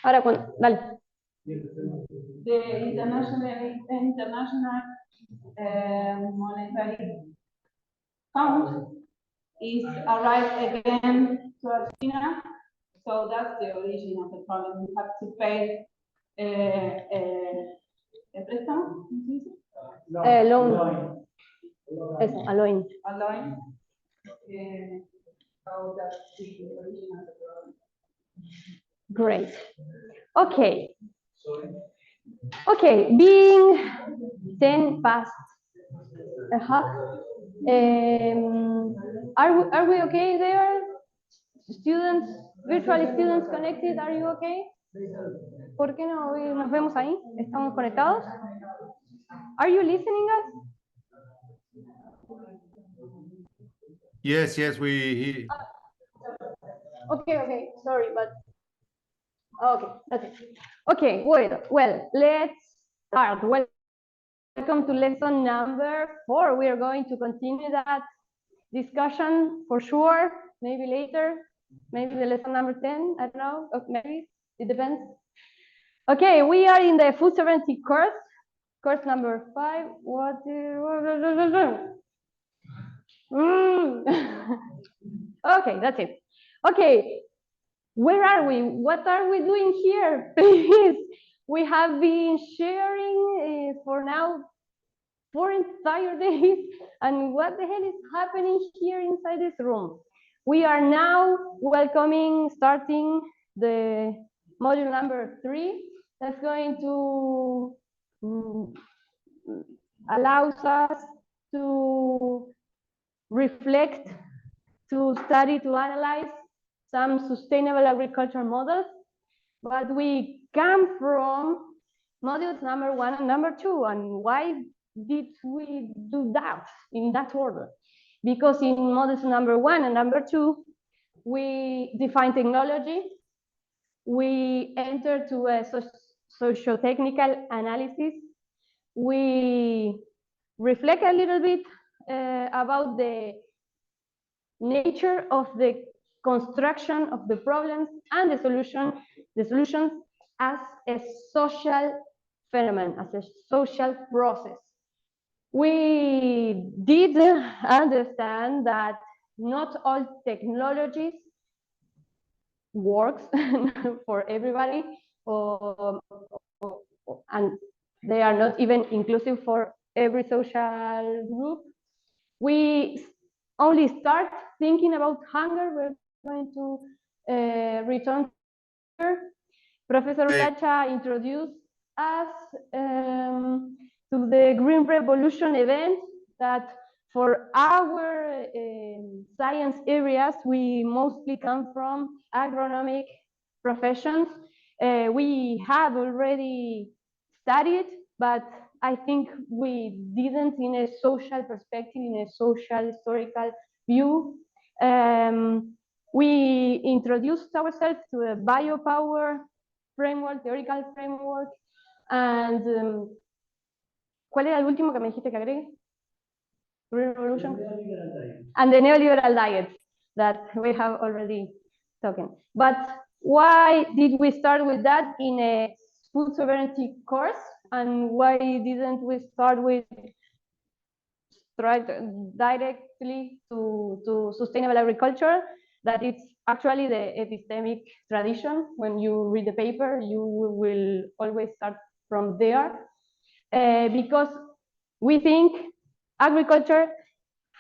Ahora, dale. The international monetary fund is arrived again to Argentina, so that's the origin of the problem. We have to pay a préstamo, Loan. Eso, a loan. a loan. So that's the origin of the problem. Great. Okay. Okay, being 10 past. Are we okay there? Students, virtual students connected, are you okay? ¿Por qué no nos vemos ahí? ¿Estamos conectados? Are you listening us? Yes, we. Okay, sorry, but okay, that's it. Okay, well, let's start. Welcome to lesson number 4. We are going to continue that discussion for sure, maybe later, maybe the lesson number 10, I don't know, maybe, it depends. Okay, we are in the food sovereignty course number 5. Okay, that's it. Okay, where are we? What are we doing here? Please, we have been sharing for now 4 entire days, and what the hell is happening here inside this room? We are now starting the module number 3. That's going to allows us to reflect, to study, to analyze some sustainable agriculture models, but we come from modules number 1 and number 2, and why did we do that in that order? Because in modules number 1 and number 2, we define technology, we enter to a socio-technical analysis, we reflect a little bit about the nature of the construction of the problems and the solutions as a social phenomenon, as a social process. We did understand that not all technologies works for everybody, and they are not even inclusive for every social group. We only start thinking about hunger. We're going to return here. Professor Ulacha introduced us to the Green Revolution event that for our science areas, we mostly come from agronomic professions. We have already studied, but I think we didn't in a social perspective, in a social historical view. We introduced ourselves to a biopower framework, theoretical framework, and ¿cuál era el último que me dijiste que agregue? Green Revolution? And the neoliberal diet that we have already talking. But why did we start with that in a food sovereignty course? And why didn't we start with directly to sustainable agriculture? That it's actually the epistemic tradition. When you read the paper, you will always start from there. Because we think agriculture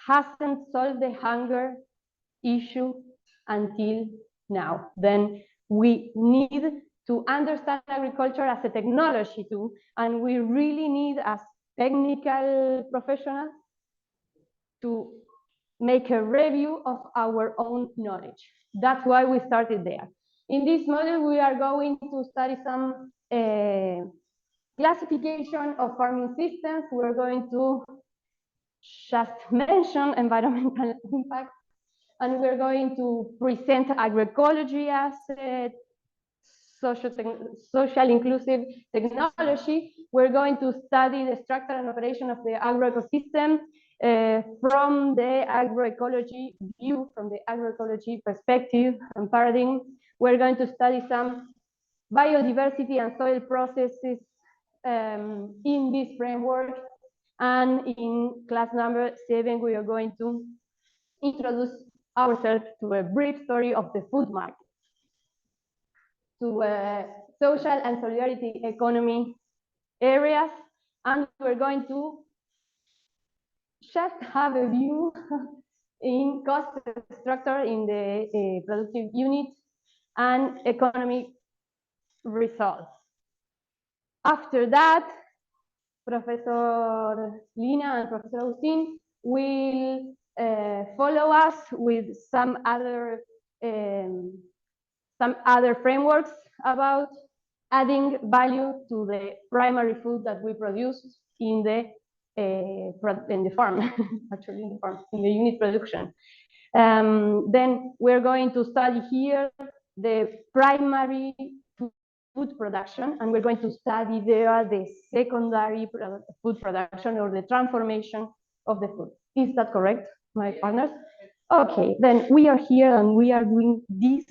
hasn't solved the hunger issue until now. Then we need to understand agriculture as a technology too, and we really need, as technical professionals, to make a review of our own knowledge. That's why we started there. In this module, we are going to study some classification of farming systems. We're going to just mention environmental impact, and we're going to present agroecology as a social inclusive technology. We're going to study the structure and operation of the agroecosystem, from the agroecology view, from the agroecology perspective and paradigm. We're going to study some biodiversity and soil processes in this framework. And in class number 7, we are going to introduce ourselves to a brief story of the food market, to social and solidarity economy areas, and we're going to just have a view in cost structure in the productive unit and economic results. After that, Professor Lina and Professor Agustin will follow us with some other frameworks about adding value to the primary food that we produce in the farm, actually in the farm, in the unit production. Then we're going to study here the primary food production, and we're going to study there the secondary food production or the transformation of the food. Is that correct, my partners? Okay, then we are here and we are doing this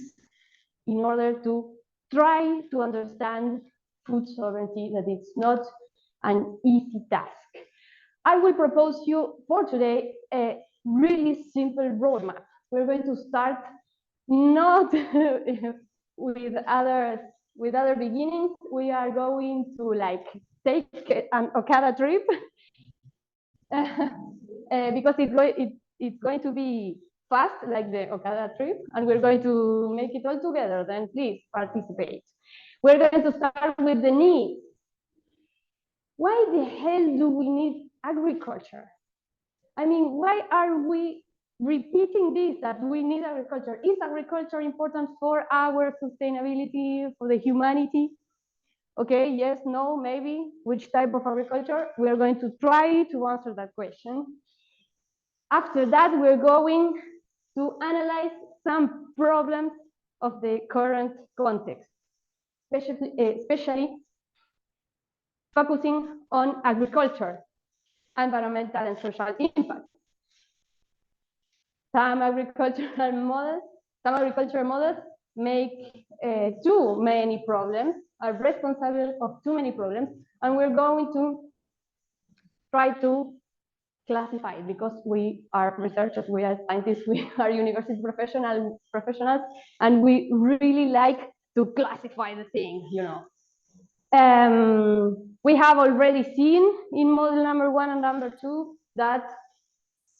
in order to try to understand food sovereignty, that it's not an easy task. I will propose you for today a really simple roadmap. We're going to start not with other beginnings. We are going to like take an Okada trip because it's going to be fast, like the Okada trip, and we're going to make it all together. Then please participate. We're going to start with the needs. Why the hell do we need agriculture? I mean, why are we repeating this, that we need agriculture? Is agriculture important for our sustainability, for the humanity? Okay, yes, no, maybe. Which type of agriculture? We are going to try to answer that question. After that, we're going to analyze some problems of the current context, especially focusing on agriculture, environmental and social impact. Some agricultural models make too many problems, are responsible of too many problems, and we're going to try to classify it because we are researchers, we are scientists, we are university professionals, and we really like to classify the things, you know. We have already seen in model number 1 and number 2 that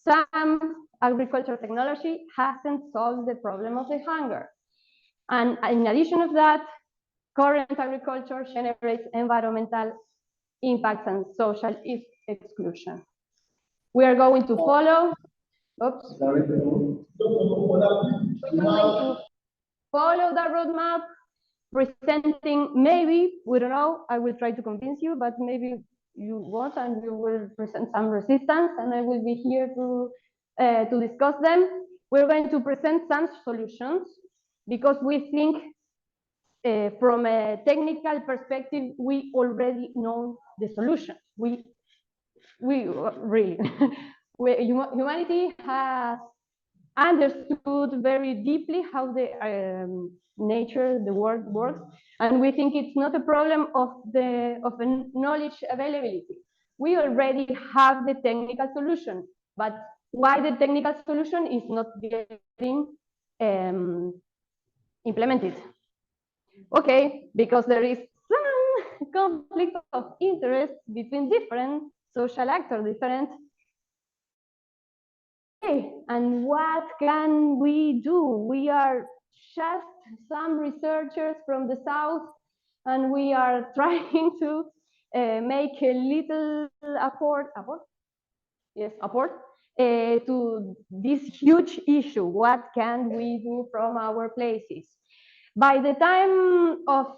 some agricultural technology hasn't solved the problem of the hunger. And in addition of that, current agriculture generates environmental impacts and social exclusion. We are going to follow, we're going to follow the roadmap, presenting, maybe, we don't know, I will try to convince you, but maybe you won't, and you will present some resistance, and I will be here to discuss them. We're going to present some solutions because we think from a technical perspective, we already know the solution. We really, humanity has understood very deeply how the nature, the world works, and we think it's not a problem of the knowledge availability. We already have the technical solution, but why the technical solution is not getting implemented? Okay, because there is some conflict of interest between different social actors, different. Okay, and what can we do? We are just some researchers from the South, and we are trying to make a little apport to this huge issue. What can we do from our places? By the time of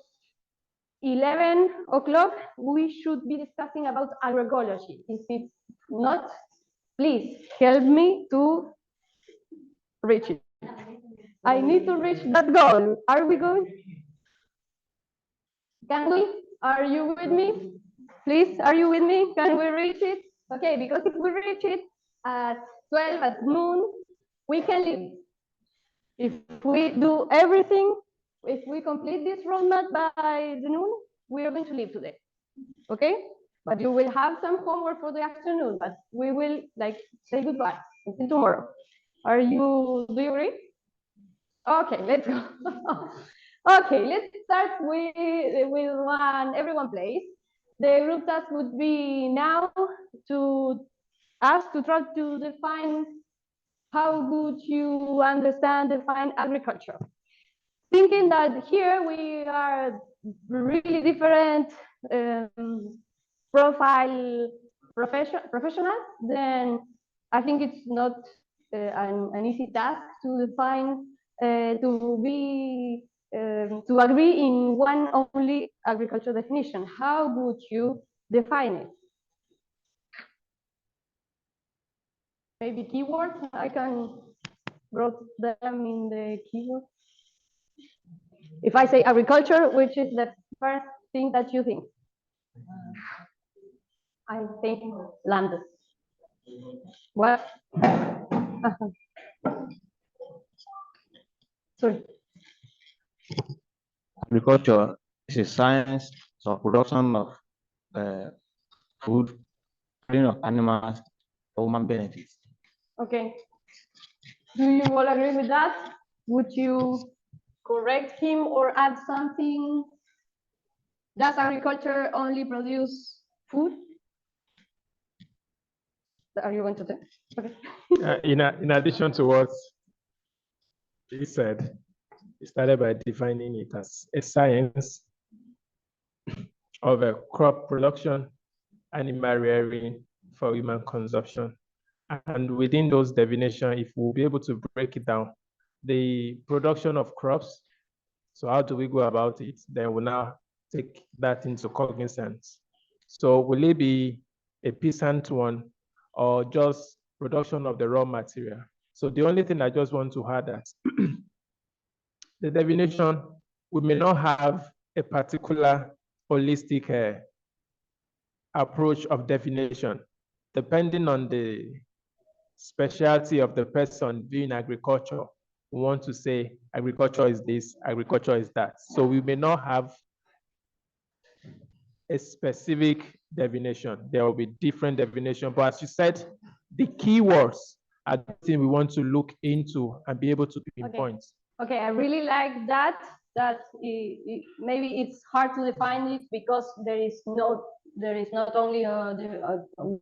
11 o'clock, we should be discussing about agroecology. If it's not, please help me to reach it. I need to reach that goal. Are we going? Can we? Are you with me? Please, are you with me? Can we reach it? Okay, because if we reach it, at 12 at noon, we can leave. If we do everything, if we complete this roadmap by the noon, we are going to leave today. Okay? But you will have some homework for the afternoon, but we will like say goodbye until tomorrow. Do you agree? Okay, let's go. Okay, let's start with one everyone plays. The group task would be now to ask to try to define how would you understand define agriculture. Thinking that here we are really different professionals, then I think it's not an easy task to define, to agree in one only agriculture definition. How would you define it? Maybe keywords, I can write them in the keywords. If I say agriculture, which is the first thing that you think? I think land. What? Sorry. Agriculture is a science of production of food, breeding of animals for human benefits. Okay. Do you all agree with that? Would you correct him or add something? Does agriculture only produce food? Are you going to say? Okay. In addition to what he said, he started by defining it as a science of a crop production, animal rearing for human consumption. And within those definitions, if we'll be able to break it down, the production of crops, so how do we go about it? Then we'll now take that into cognizance. So will it be a peasant one or just production of the raw material? So the only thing I just want to add that the definition, we may not have a particular holistic approach of definition, depending on the specialty of the person doing agriculture. We want to say agriculture is this, agriculture is that. So we may not have a specific definition. There will be different definitions, but as you said, the keywords are the thing we want to look into and be able to pinpoint. Okay, I really like that. Maybe it's hard to define it because there is not only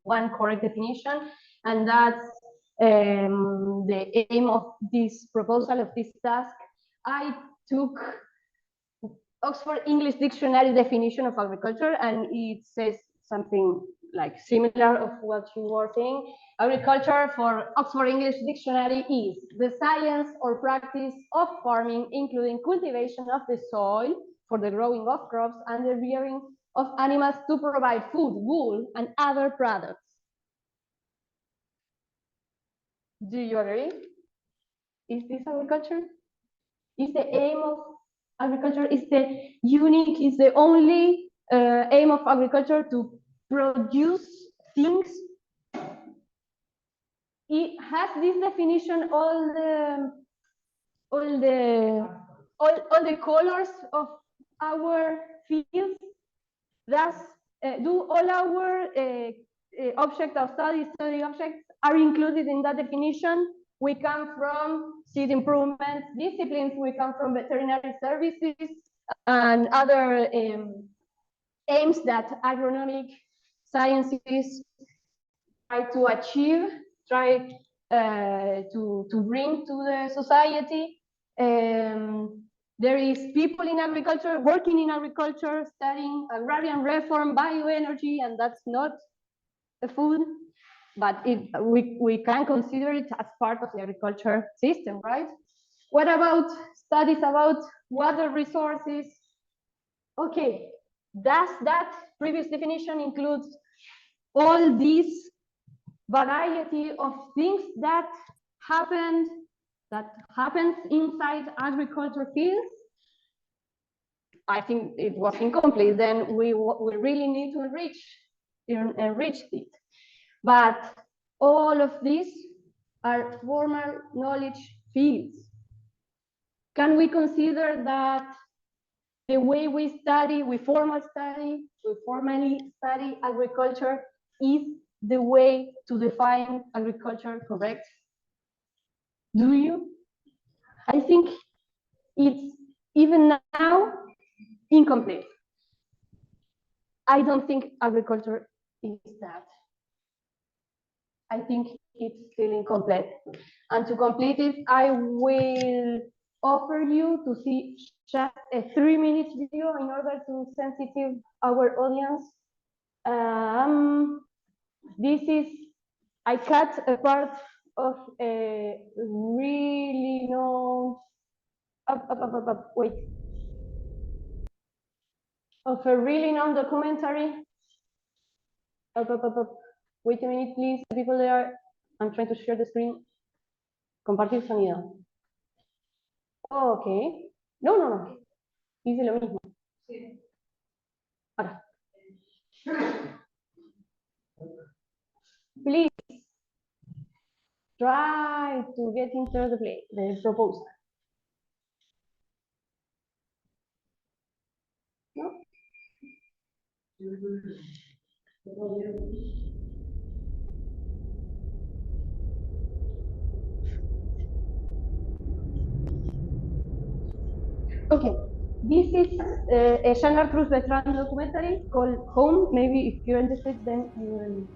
one correct definition, and that's the aim of this proposal of this task. I took Oxford English Dictionary definition of agriculture, and it says something like similar of what you were saying. Agriculture for Oxford English Dictionary is the science or practice of farming, including cultivation of the soil for the growing of crops and the rearing of animals to provide food, wool, and other products. Do you agree? Is this agriculture? Is the aim of agriculture, is the only aim of agriculture to produce things? It has this definition all the colors of our fields. Thus, do all our objects of study objects are included in that definition? We come from seed improvement disciplines, we come from veterinary services and other aims that agronomic sciences try to achieve, try to bring to the society. There is people in agriculture, working in agriculture, studying agrarian reform, bioenergy, and that's not the food, but we can consider it as part of the agriculture system, right? What about studies about water resources? Okay, does that previous definition include all these variety of things that happens inside agriculture fields? I think it was incomplete. Then we really need to enrich it. But All of these are formal knowledge fields. Can we consider that the way we formally study agriculture is the way to define agriculture correct? Do you? I think it's even now incomplete. I don't think agriculture is that. I think it's still incomplete. And to complete it, I will offer you to see just a 3-minute video in order to sensitive our audience. This is, I cut a part of a really known, wait, of a really known documentary. Wait a minute, please, people there. I'm trying to share the screen. Compartir sonido. Ok. No. Hice lo mismo. Sí. Ahora. Please try to get into the proposal. No? Okay, this is a Jean-Arthur Bertrand documentary called Home. Maybe if you're interested, then you will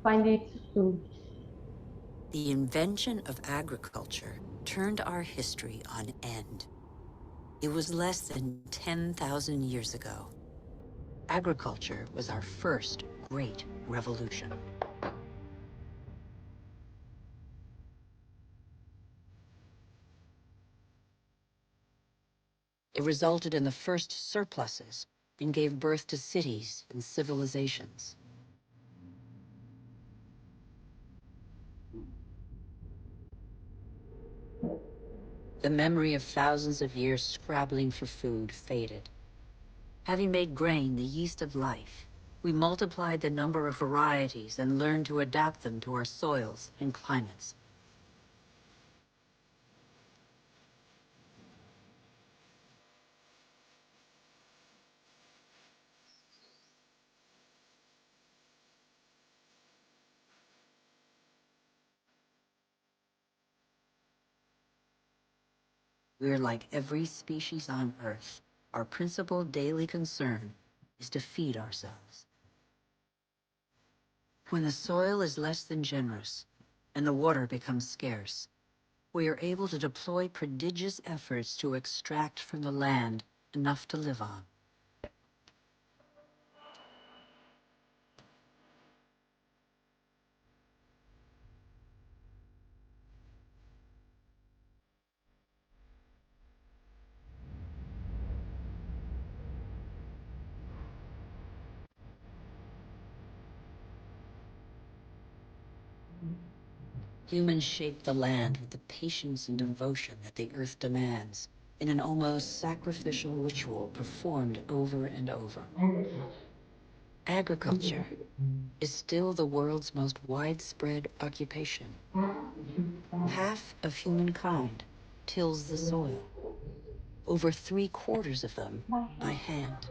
find it soon. The invention of agriculture turned our history on end. It was less than 10,000 years ago. Agriculture was our first great revolution. It resulted in the first surpluses and gave birth to cities and civilizations. The memory of thousands of years scrabbling for food faded. Having made grain the yeast of life, we multiplied the number of varieties and learned to adapt them to our soils and climates. We're like every species on Earth. Our principal daily concern is to feed ourselves. When the soil is less than generous and the water becomes scarce, we are able to deploy prodigious efforts to extract from the land enough to live on. Humans shape the land with the patience and devotion that the earth demands, in an almost sacrificial ritual performed over and over. Agriculture is still the world's most widespread occupation. Half of humankind tills the soil, over 3/4 of them by hand.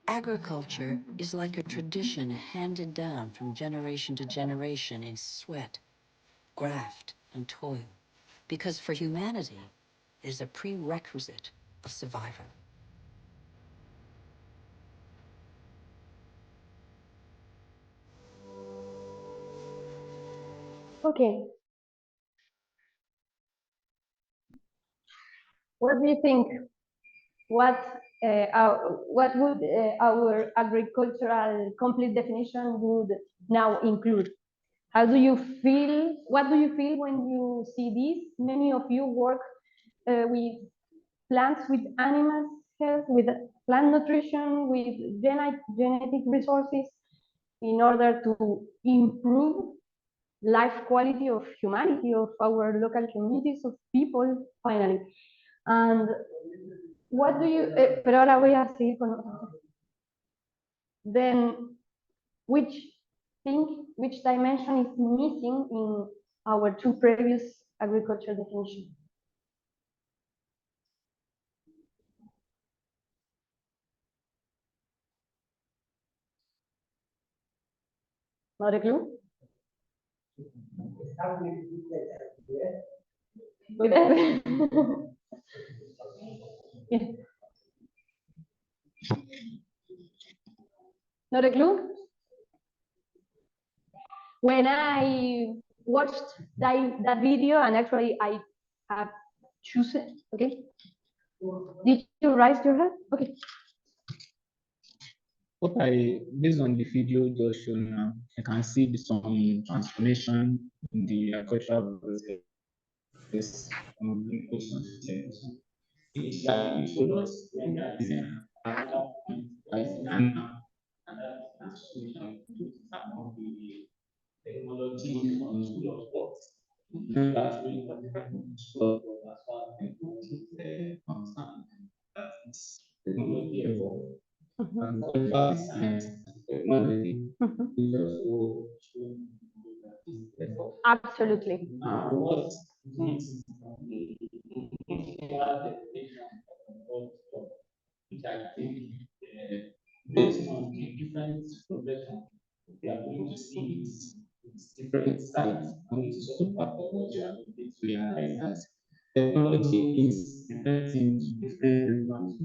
Agriculture is like a tradition handed down from generation to generation in sweat, graft, and toil, because for humanity, it is a prerequisite of survival. Okay. What do you think? What would our agricultural complete definition would now include? How do you feel? What do you feel when you see this? Many of you work with plants, with animals health, with plant nutrition, with genetic resources in order to improve life quality of humanity, of our local communities, of people, finally. And What do you, pero ahora voy a seguir con otra. Then, which dimension is missing in our two previous agriculture definitions? Not a clue? With that? Yeah. Not a clue? When I watched that video, and actually I have chosen, okay? Did you raise your hand? Okay. Based on the video just shown now, I can see some transformation in the agricultural process. It's like technology on school of thought. That's really important. So as far as technology evolved. And cultural science, technology is also Absolutely. what which I think based on the different progression we are going to see its different sides, and it's also part of what you are going to realize that technology is affecting different relevant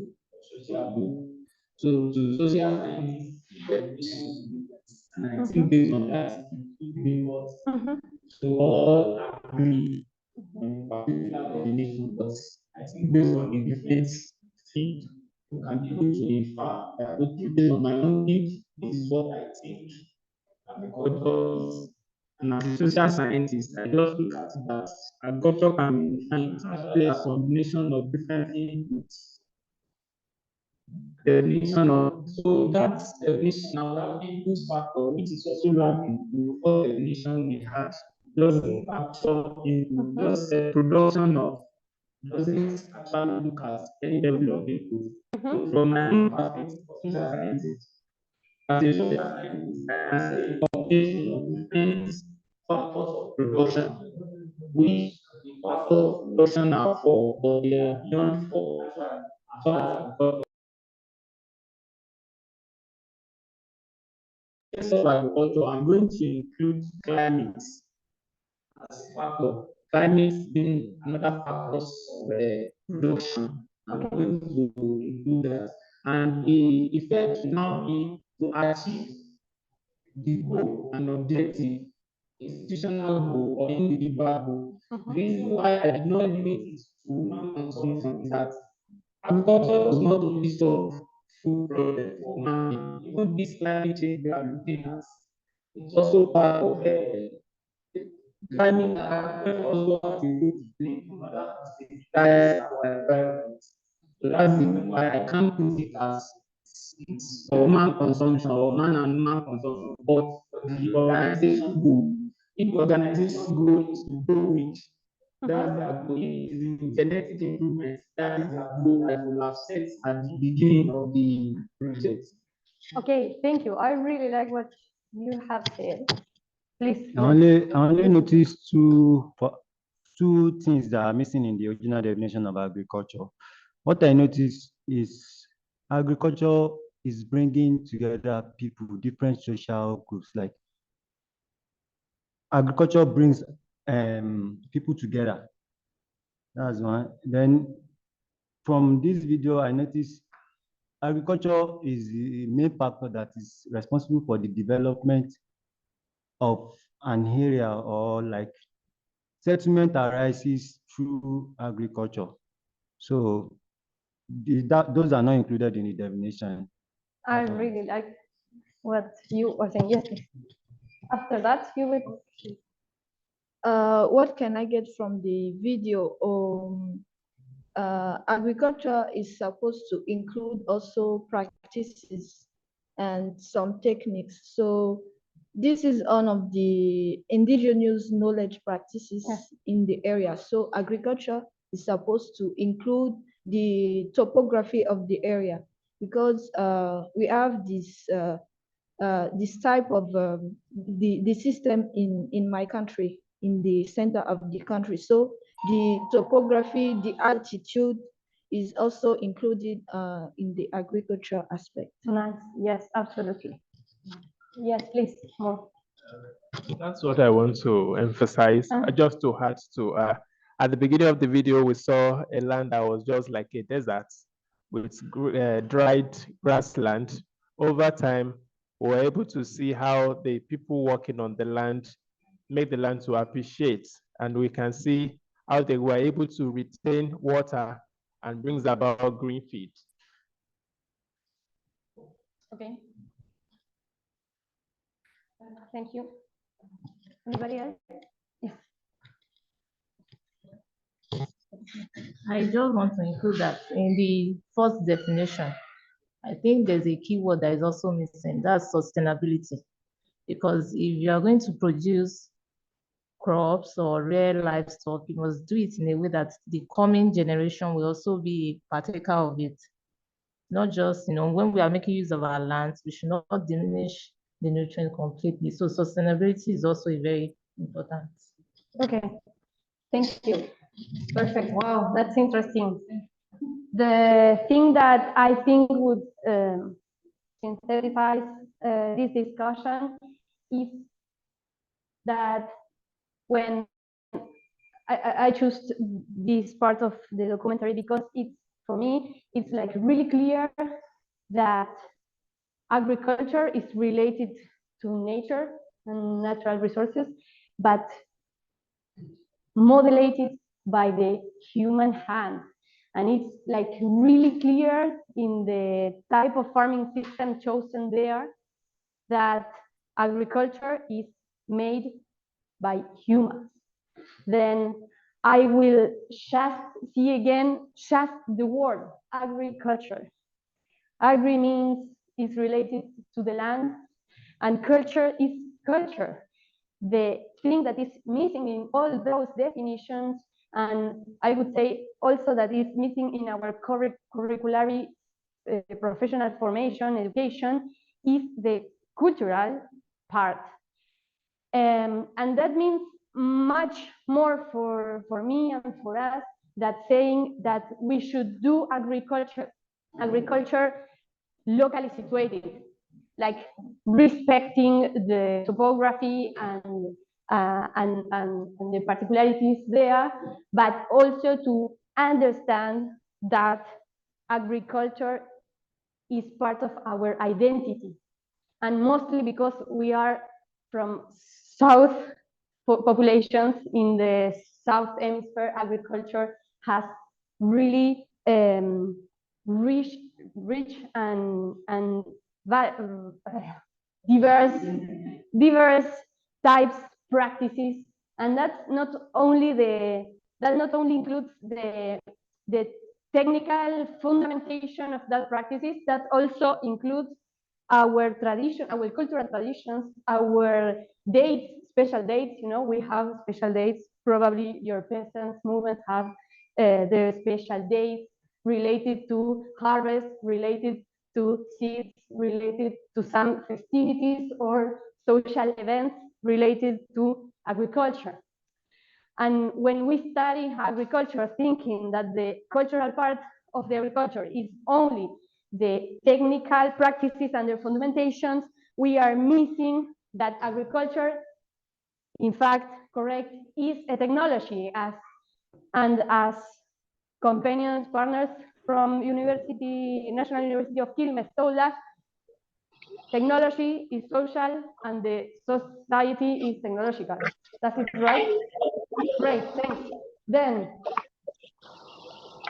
social group. So to social science, and I think based on that, so all agree on particular definition, but I think based on the different field, you can be able to infer that okay, based on my own need, this is what I think. Agriculture, and as a social scientist, I just look at that agriculture can be defined as actually a combination of different inputs. Definition of so that definition now input factor, which is also lacking in the first definition we had, just factor in just production of doesn't actually look at any level of input. So from my own perspective, social scientist, as a social scientist, I can say a combination of different factors of production, which the factors of production are four, but they are beyond four. So as of agriculture, I'm going to include climate as a factor. Climate being another factor of production. I'm going to include that. And the effect will now be to achieve the goal and objective, institutional goal or individual goal. The reason why I did not limit it to human consumption is that agriculture does not only solve food problem for human being. Even this climate change we are looking at, it's also part of climate also has a role to play in order to sensitize our environment. So that's the reason why I can't put it as it's for human consumption or man and human consumption, but the organization goal. If the organization goal is to grow rich, that's their goal. If it is in genetic improvement, that is their goal that will have set at the beginning of the project. Okay, thank you. I really like what you have said. Please. I only noticed two things that are missing in the original definition of agriculture. What I noticed is agriculture is bringing together people, different social groups. Like agriculture brings people together. That's one. Then from this video, I noticed agriculture is the main factor that is responsible for the development of an area, or like settlement arises through agriculture. So those are not included in the definition. I really like what you were saying. Yes. After that, you will. What can I get from the video? Agriculture is supposed to include also practices and some techniques. So this is one of the indigenous knowledge practices in the area. So agriculture is supposed to include the topography of the area, because we have this type of the system in my country, in the center of the country. So the topography, the altitude is also included in the agriculture aspect. Nice. Yes, absolutely. Yes, please. More. That's what I want to emphasize. Just to add to, at the beginning of the video, we saw a land that was just like a desert with dried grassland. Over time, we were able to see how the people working on the land make the land to appreciate. And we can see how they were able to retain water and brings about green feed. Okay. Thank you. Anybody else? Yes. I just want to include that in the first definition. I think there's a key word that is also missing, that's sustainability. Because if you are going to produce crops or rare livestock, you must do it in a way that the coming generation will also be a partaker of it. Not just, when we are making use of our lands, we should not diminish the nutrient completely. So sustainability is also a very important. Okay. Thank you. Perfect. Wow, that's interesting. The thing that I think would synthesize this discussion is that when I choose this part of the documentary because for me, it's like really clear that agriculture is related to nature and natural resources, but modulated by the human hand. And it's like really clear in the type of farming system chosen there that agriculture is made by humans. Then I will just see again just the word agriculture. Agri means is related to the land, and culture is culture. The thing that is missing in all those definitions, and I would say also that is missing in our curricular professional formation, education, is the cultural part. And that means much more for me and for us that saying that we should do agriculture locally situated, like respecting the topography and the particularities there, but also to understand that agriculture is part of our identity. And mostly because we are from South populations in the South Hemisphere, agriculture has really rich and diverse types practices, and that not only includes the technical fundamentation of that practices, that also includes our tradition, our cultural traditions, our dates, special dates. We have special dates. Probably your peasants movement have their special dates related to harvest, related to seeds, related to some festivities or social events related to agriculture. And when we study agriculture, thinking that the cultural part of the agriculture is only the technical practices and their fundamentations, we are missing that agriculture, in fact, correct, is a technology, as companions, partners from National University of Quilmes told us, technology is social and the society is technological. That's it, right? Great, thanks. Then,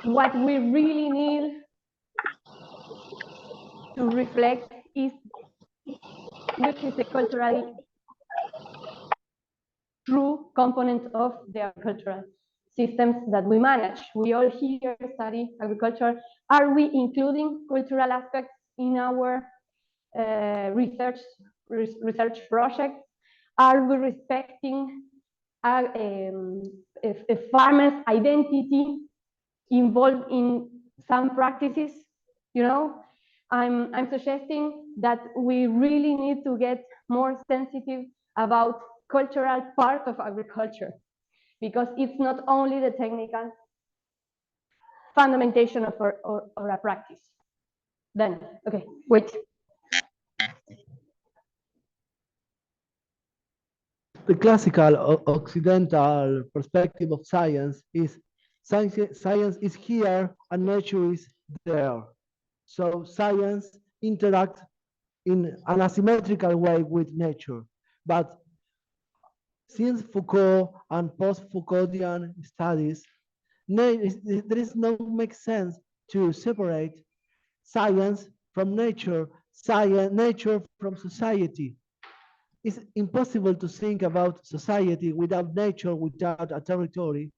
what we really need to reflect is which is the culturally true component of the agricultural systems that we manage. We all here study agriculture. Are we including cultural aspects in our research projects? Are we respecting a farmer's identity involved in some practices, I'm suggesting that we really need to get more sensitive about cultural part of agriculture, because it's not only the technical fundamentation of or a practice. Then, okay, wait. The classical Occidental perspective of science is science is here and nature is there. So science interacts in an asymmetrical way with nature. But since Foucault and post-Foucauldian studies, there is no make sense to separate science from nature, nature from society. It's impossible to think about society without nature, without a territory.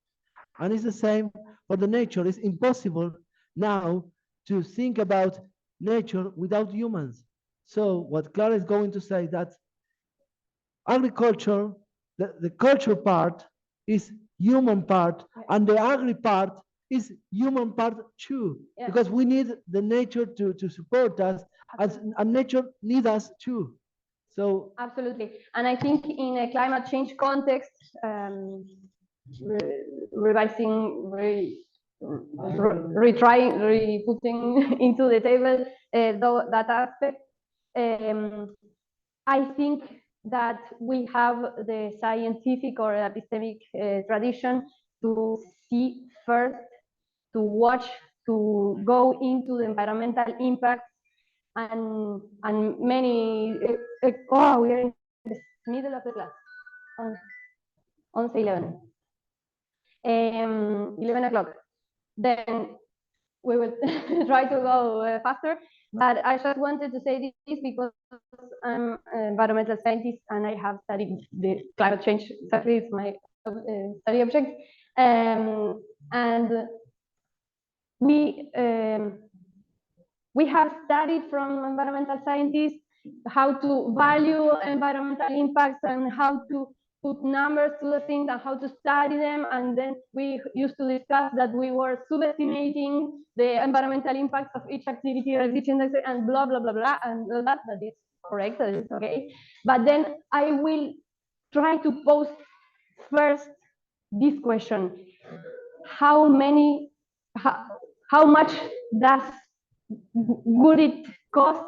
And it's the same for the nature. It's impossible now to think about nature without humans. So what Clara is going to say that agriculture, the culture part is human part, and the agri part is human part too, because we need the nature to support us, and nature needs us too. So absolutely, and I think in a climate change context, revising, retrying, re-putting into the table that aspect, I think that we have the scientific or epistemic tradition to see first, to watch, to go into the environmental impact, and many, oh, we are in the middle of the class, on 11. 11 o'clock. Then we will try to go faster, but I just wanted to say this because I'm an environmental scientist and I have studied the climate change. Exactly, is my study object, and we have studied from environmental scientists how to value environmental impacts and how to put numbers to the things and how to study them. And then we used to discuss that we were subestimating the environmental impacts of each activity or each industry and blah, blah, blah, blah. And that is correct, that is okay. But then I will try to pose first this question: how much would it cost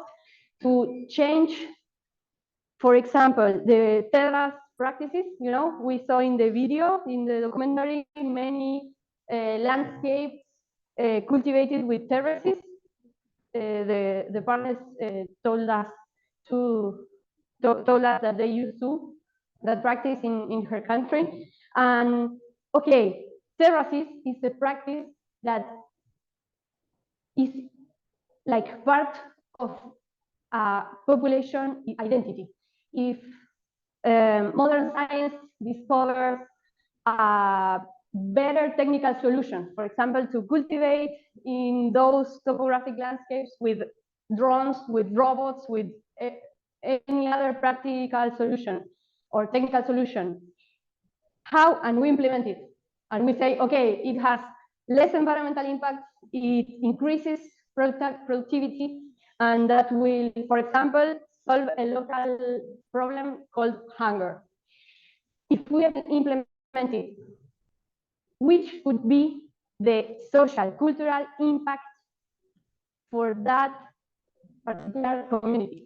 to change, for example, the terrace practices? We saw in the video, in the documentary, many landscapes cultivated with terraces. The partners told us that they used to that practice in her country. And okay, terraces is a practice that is like part of a population identity. If modern science discovers a better technical solution, for example, to cultivate in those topographic landscapes with drones, with robots, with any other practical solution or technical solution, how, and we implement it, and we say, okay, it has less environmental impact, it increases productivity, and that will, for example, solve a local problem called hunger. If we have implemented it, which would be the social, cultural impact for that particular community?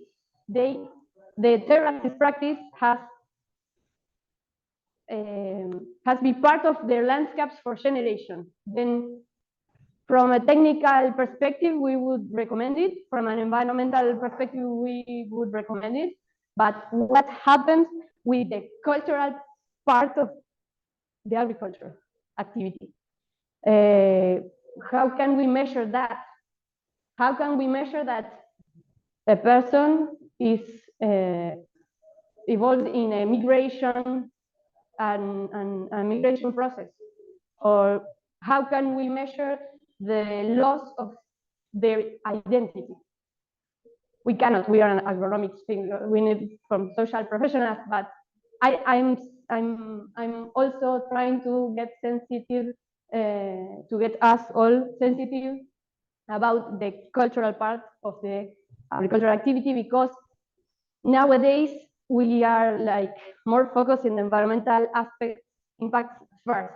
The terraces practice has been part of their landscapes for generations. Then from a technical perspective, we would recommend it. From an environmental perspective, we would recommend it. But what happens with the cultural part of the agriculture activity? How can we measure that? How can we measure that a person is involved in a migration and a migration process? Or how can we measure the loss of their identity? We cannot. We are an agronomic thing. We need from social professionals, but I'm also trying to get sensitive, to get us all sensitive about the cultural part of the agricultural activity, because nowadays we are like more focused in the environmental aspect impacts first.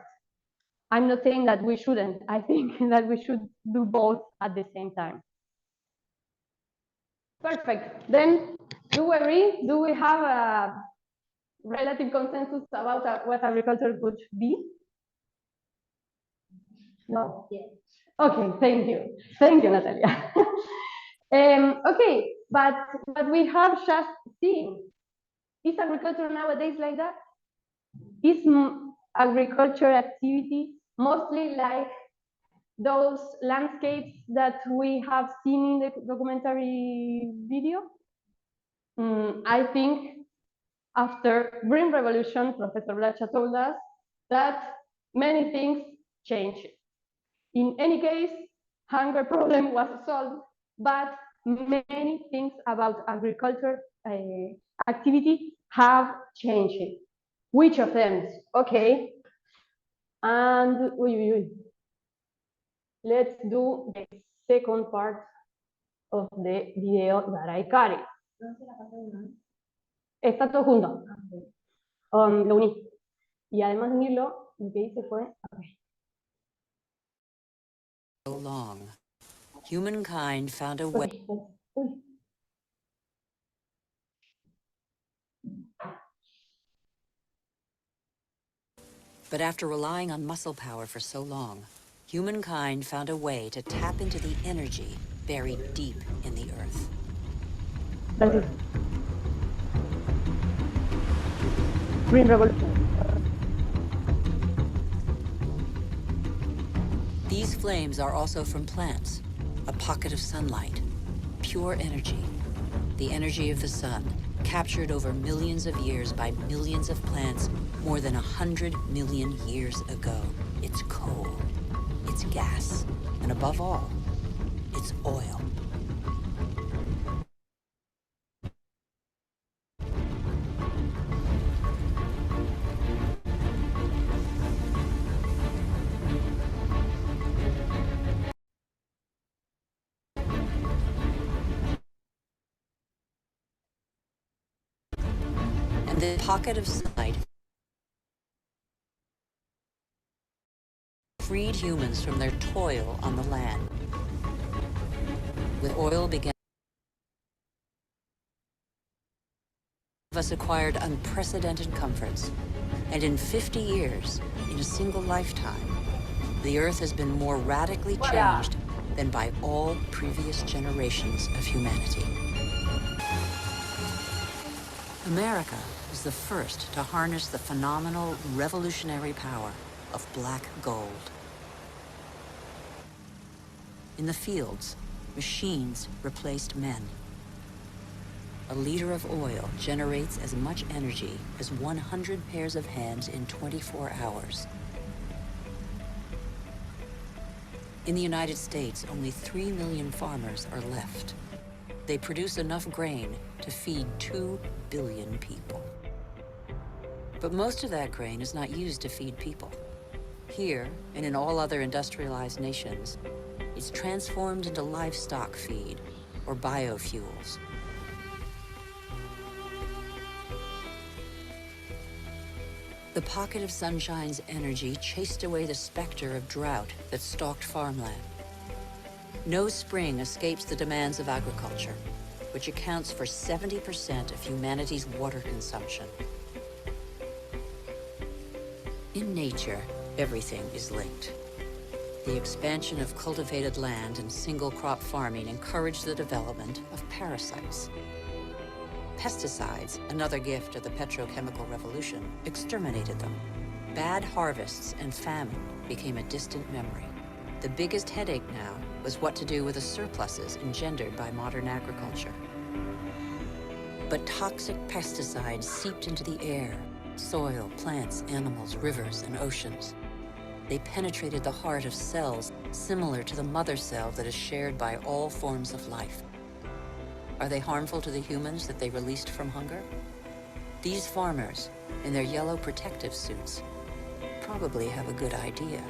I'm not saying that we shouldn't. I think that we should do both at the same time. Perfect. Then, do we agree? Do we have a relative consensus about what agriculture could be? No? Yes. Okay, thank you. Thank you, Natalia. Okay, but we have just seen, is agriculture nowadays like that? Is agriculture activity mostly like those landscapes that we have seen in the documentary video? I think after Green Revolution, Professor Blacha told us that many things changed. In any case, hunger problem was solved, but many things about agriculture activity have changed. Which of them? Okay. And let's do the second part of the video that I carried. Está todo junto. Lo uní. Y además de unirlo, lo que hice fue... Okay. So long, humankind found a way. But after relying on muscle power for so long, humankind found a way to tap into the energy buried deep in the earth. Green Revolution. These flames are also from plants, a pocket of sunlight, pure energy, the energy of the sun, captured over millions of years by millions of plants more than 100 million years ago. It's coal, it's gas, and above all, it's oil. And the pocket of sunlight freed humans from their toil on the land. With oil began, us acquired unprecedented comforts. And in 50 years, in a single lifetime, the Earth has been more radically changed than by all previous generations of humanity. America was the first to harness the phenomenal revolutionary power of black gold. In the fields, machines replaced men. A liter of oil generates as much energy as 100 pairs of hands in 24 hours. In the United States, only 3 million farmers are left. They produce enough grain to feed 2 billion people. But most of that grain is not used to feed people. Here, and in all other industrialized nations, it's transformed into livestock feed, or biofuels. The pocket of sunshine's energy chased away the specter of drought that stalked farmland. No spring escapes the demands of agriculture, which accounts for 70% of humanity's water consumption. In nature, everything is linked. The expansion of cultivated land and single-crop farming encouraged the development of parasites. Pesticides, another gift of the petrochemical revolution, exterminated them. Bad harvests and famine became a distant memory. The biggest headache now was what to do with the surpluses engendered by modern agriculture. But toxic pesticides seeped into the air, soil, plants, animals, rivers, and oceans. They penetrated the heart of cells similar to the mother cell that is shared by all forms of life. Are they harmful to the humans that they released from hunger? These farmers, in their yellow protective suits, probably have a good idea.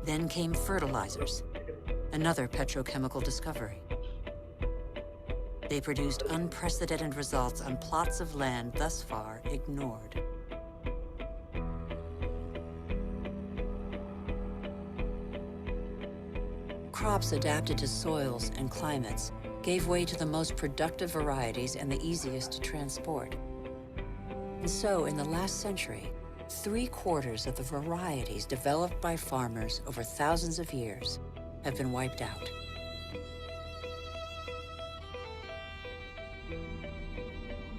Then came fertilizers, another petrochemical discovery. They produced unprecedented results on plots of land thus far ignored. Crops adapted to soils and climates gave way to the most productive varieties and the easiest to transport. And so, in the last century, 3/4 of the varieties developed by farmers over thousands of years have been wiped out.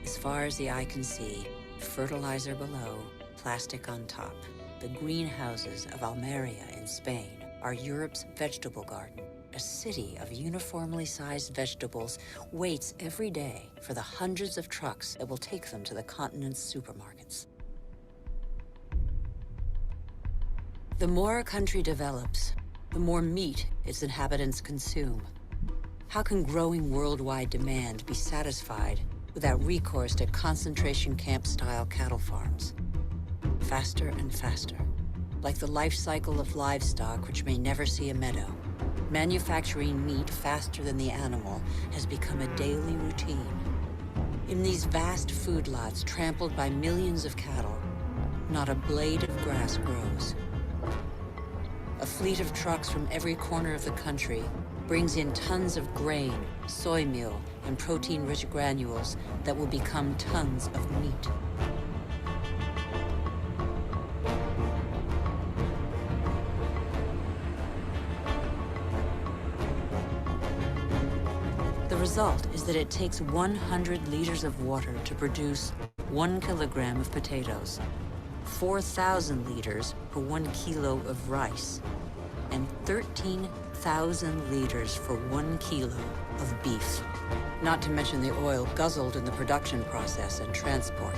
As far as the eye can see, fertilizer below, plastic on top. The greenhouses of Almeria in Spain are Europe's vegetable garden. A city of uniformly sized vegetables waits every day for the hundreds of trucks that will take them to the continent's supermarkets. The more a country develops, the more meat its inhabitants consume. How can growing worldwide demand be satisfied without recourse to concentration camp-style cattle farms? Faster and faster, like the life cycle of livestock which may never see a meadow. Manufacturing meat faster than the animal has become a daily routine. In these vast food lots trampled by millions of cattle, not a blade of grass grows. A fleet of trucks from every corner of the country brings in tons of grain, soy meal, and protein-rich granules that will become tons of meat. The result is that it takes 100 liters of water to produce 1 kilogram of potatoes, 4,000 liters for 1 kilo of rice, and 13,000 liters for 1 kilo of beef. Not to mention the oil guzzled in the production process and transport.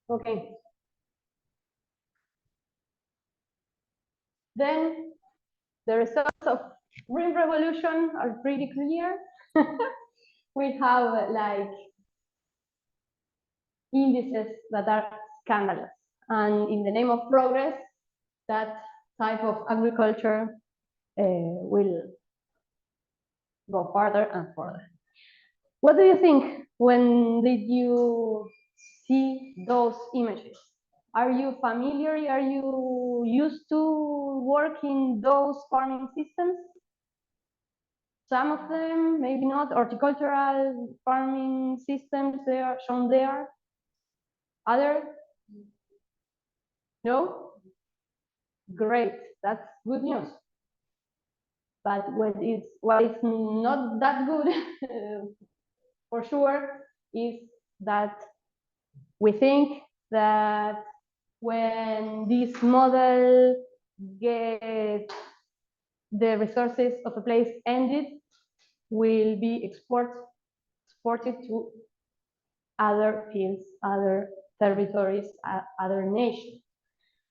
Okay. Then the results of Green Revolution are pretty clear. We have like indices that are scandalous. And in the name of progress, that type of agriculture will go further and further. What do you think when did you see those images? Are you familiar? Are you used to work in those farming systems? Some of them, maybe not. Horticultural farming systems, they are shown there. Other? No? Great, that's good news. But what is not that good, for sure, is that we think that when this model gets the resources of a place ended, will be exported to other fields, other territories, other nations.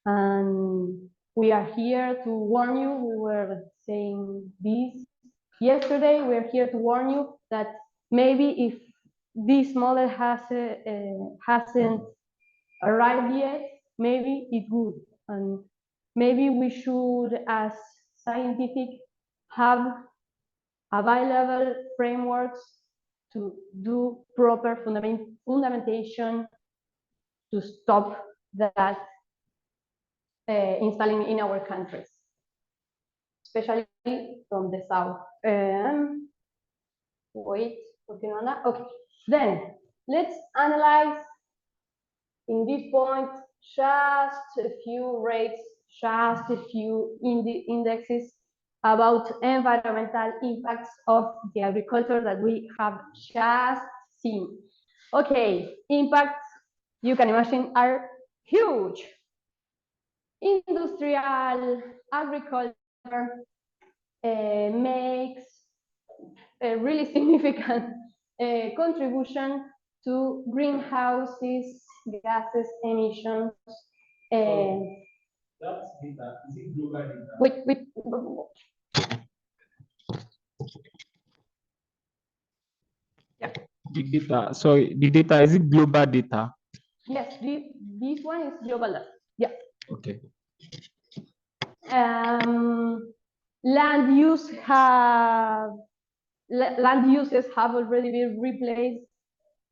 And we are here to warn you. We were saying this yesterday. We're here to warn you that maybe if this model hasn't arrived yet, maybe it would. And maybe we should, as scientific, have available frameworks to do proper fundamentation to stop that installing in our countries, especially from the south. Wait, okay, then let's analyze in this point just a few rates, just a few indexes about environmental impacts of the agriculture that we have just seen. Okay, impacts, you can imagine, are huge. Industrial agriculture makes a really significant contribution to greenhouses, gases, emissions, and That's data, is it global data? with The data, sorry, the data, is it global data? yes, this one is global data. Yeah. Okay. Land uses have already been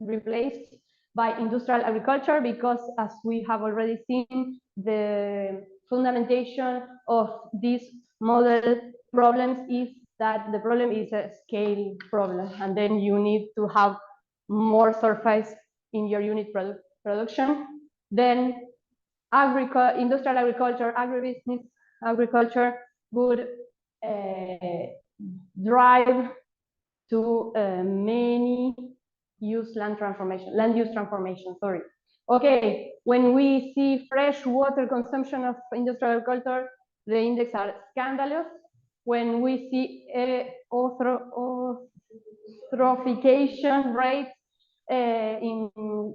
replaced by industrial agriculture because, as we have already seen, the fundamentation of this model problems is that the problem is a scale problem, and then you need to have more surface in your unit production. Then industrial agriculture, agribusiness agriculture would drive to many land use transformation, sorry. Okay, when we see fresh water consumption of industrial agriculture, the index are scandalous. When we see eutrophication rates in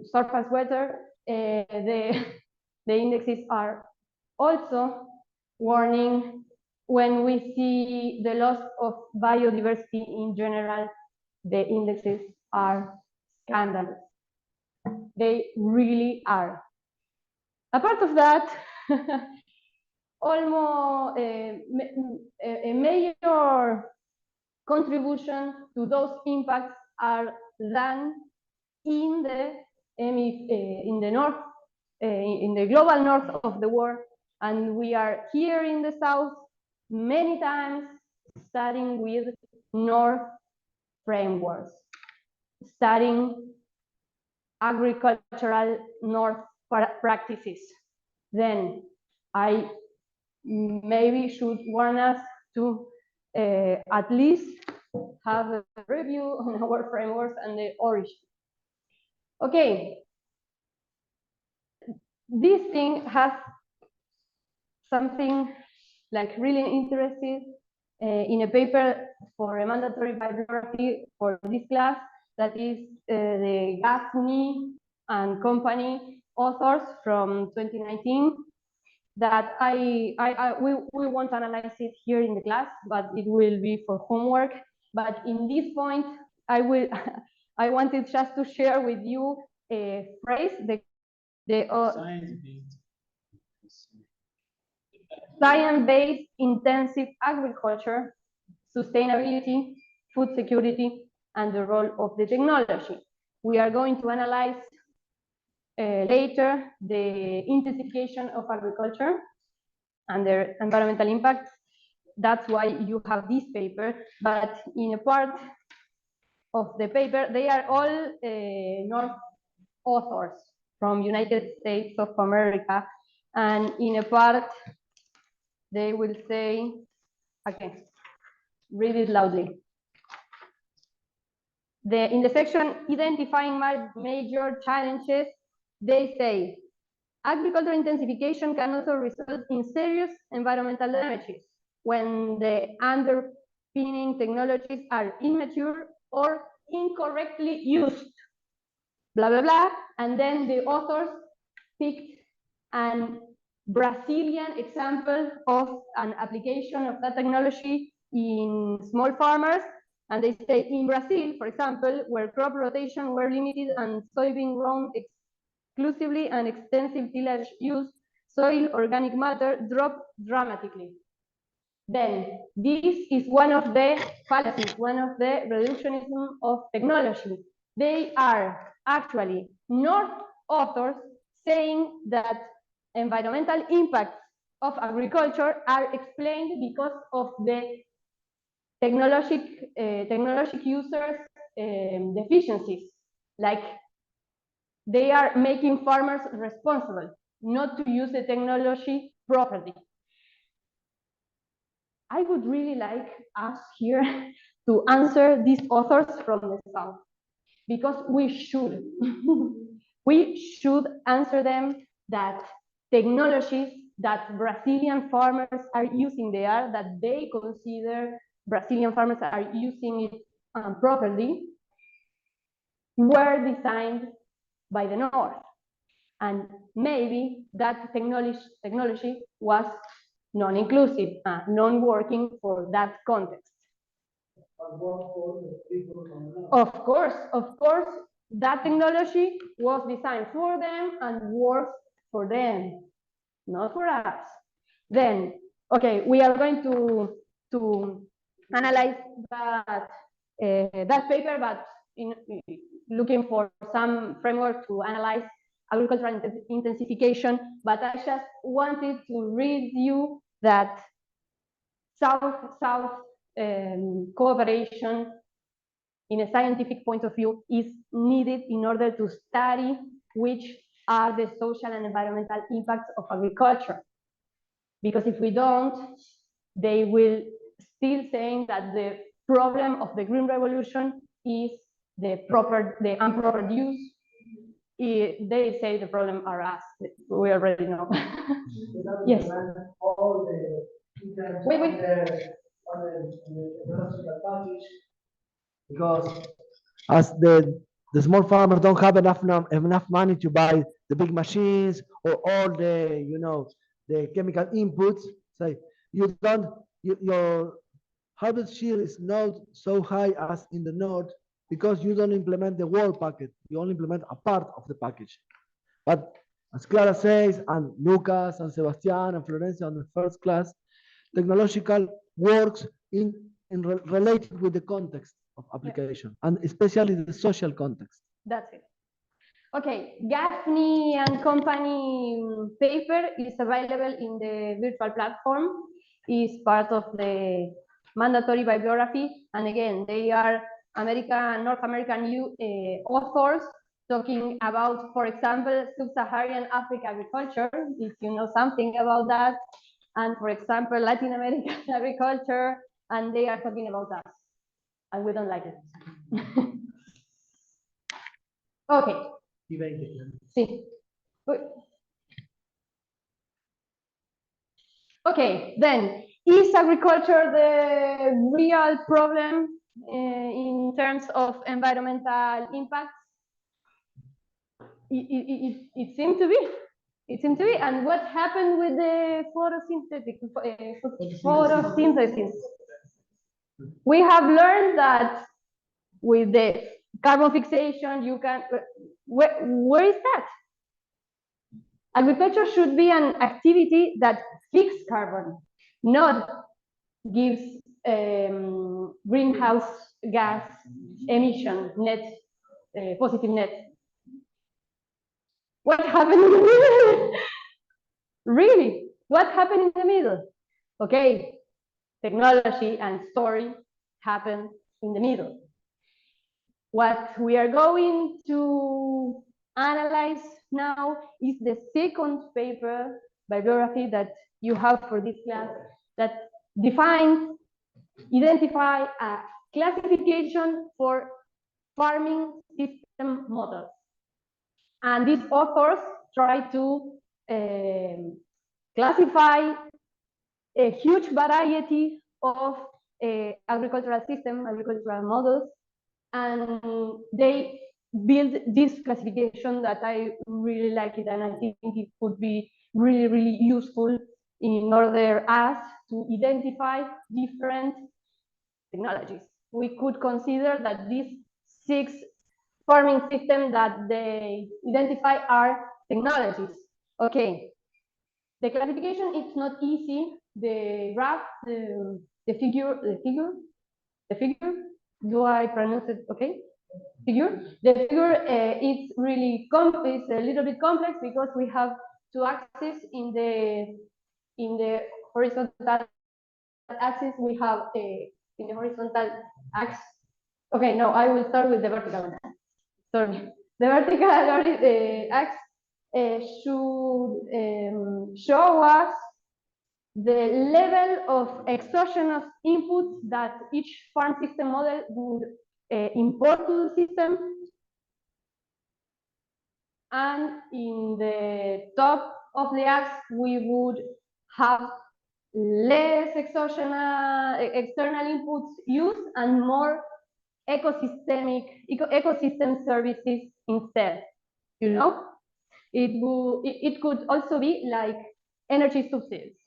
surface water, the indexes are also warning. When we see the loss of biodiversity in general, the indexes are scandalous. They really are. Apart of that, almost a major contribution to those impacts are done in the north, in the global north of the world, and we are here in the south many times starting with north frameworks, studying agricultural north practices. Then I maybe should warn us to at least have a review on our frameworks and the origin. Okay, this thing has something like really interested in a paper for a mandatory bibliography for this class, that is the Gaffney and company authors from 2019, that we won't analyze it here in the class, but it will be for homework. But in this point, I wanted just to share with you a phrase, science-based intensive agriculture, sustainability, food security, and the role of the technology. We are going to analyze later the intensification of agriculture and their environmental impacts. That's why you have this paper, but in a part of the paper, they are all North authors from United States of America, and in a part, they will say, okay, read it loudly. In the section identifying major challenges, they say, agricultural intensification can also result in serious environmental damages when the underpinning technologies are immature or incorrectly used, blah, blah, blah. And then the authors picked an Brazilian example of an application of that technology in small farmers. And they say in Brazil, for example, where crop rotation were limited and soybean grown exclusively and extensive tillage use, soil organic matter dropped dramatically. Then this is one of the fallacies, one of the reductionism of technology. They are actually not authors saying that environmental impacts of agriculture are explained because of the technologic users' deficiencies. Like they are making farmers responsible not to use the technology properly. I would really like us here to answer these authors from the South, because we should. We should answer them that technologies that Brazilian farmers are using there, that they consider Brazilian farmers are using it properly, were designed by the North. And maybe that technology was non-inclusive, non-working for that context. Of course, that technology was designed for them and works for them, not for us. Then, okay, we are going to analyze that paper, but looking for some framework to analyze agricultural intensification. But I just wanted to read you that South-South cooperation in a scientific point of view is needed in order to study which are the social and environmental impacts of agriculture. Because if we don't, they will still saying that the problem of the Green Revolution is the improper use. They say the problem are us. We already know. Yes. Wait. Because as the small farmers don't have enough money to buy the big machines or all the the chemical inputs, so your harvest yield is not so high as in the north because you don't implement the whole package. You only implement a part of the package. But as Clara says, and Lucas and Sebastian and Florencia on the first class, technological works related with the context of application, and especially the social context. That's it. Okay, Gaffney and company paper is available in the virtual platform. Is part of the mandatory bibliography, and again, they are North American authors talking about, for example, sub-Saharan Africa agriculture, if you know something about that, and for example, Latin American agriculture, and they are talking about us, and we don't like it. Okay. Sí. Okay, then, is agriculture the real problem in terms of environmental impacts? It seems to be. It seems to be. And what happened with the photosynthesis? We have learned that with the carbon fixation, you can. Where is that? Agriculture should be an activity that fixes carbon, not gives greenhouse gas emission net, positive net. What happened in the middle? Really? What happened in the middle? Okay, technology and story happen in the middle. What we are going to analyze now is the second paper bibliography that you have for this class that identify a classification for farming system models. And these authors try to classify a huge variety of agricultural models, and they build this classification that I really like it, and I think it would be really, really useful in order us to identify different technologies. We could consider that these 6 farming systems that they identify are technologies. Okay, the classification is not easy. The graph, the figure, do I pronounce it okay? The figure is really it's a little bit complex because we have 2 axes in the horizontal axis. We have in the horizontal axis. Okay, no, I will start with the vertical one. Sorry, the vertical axis should show us the level of exogenous inputs that each farm system model would import to the system. And in the top of the axis, we would have less exogenous external inputs used and more ecosystem services instead. You know, it could also be like energy subsidies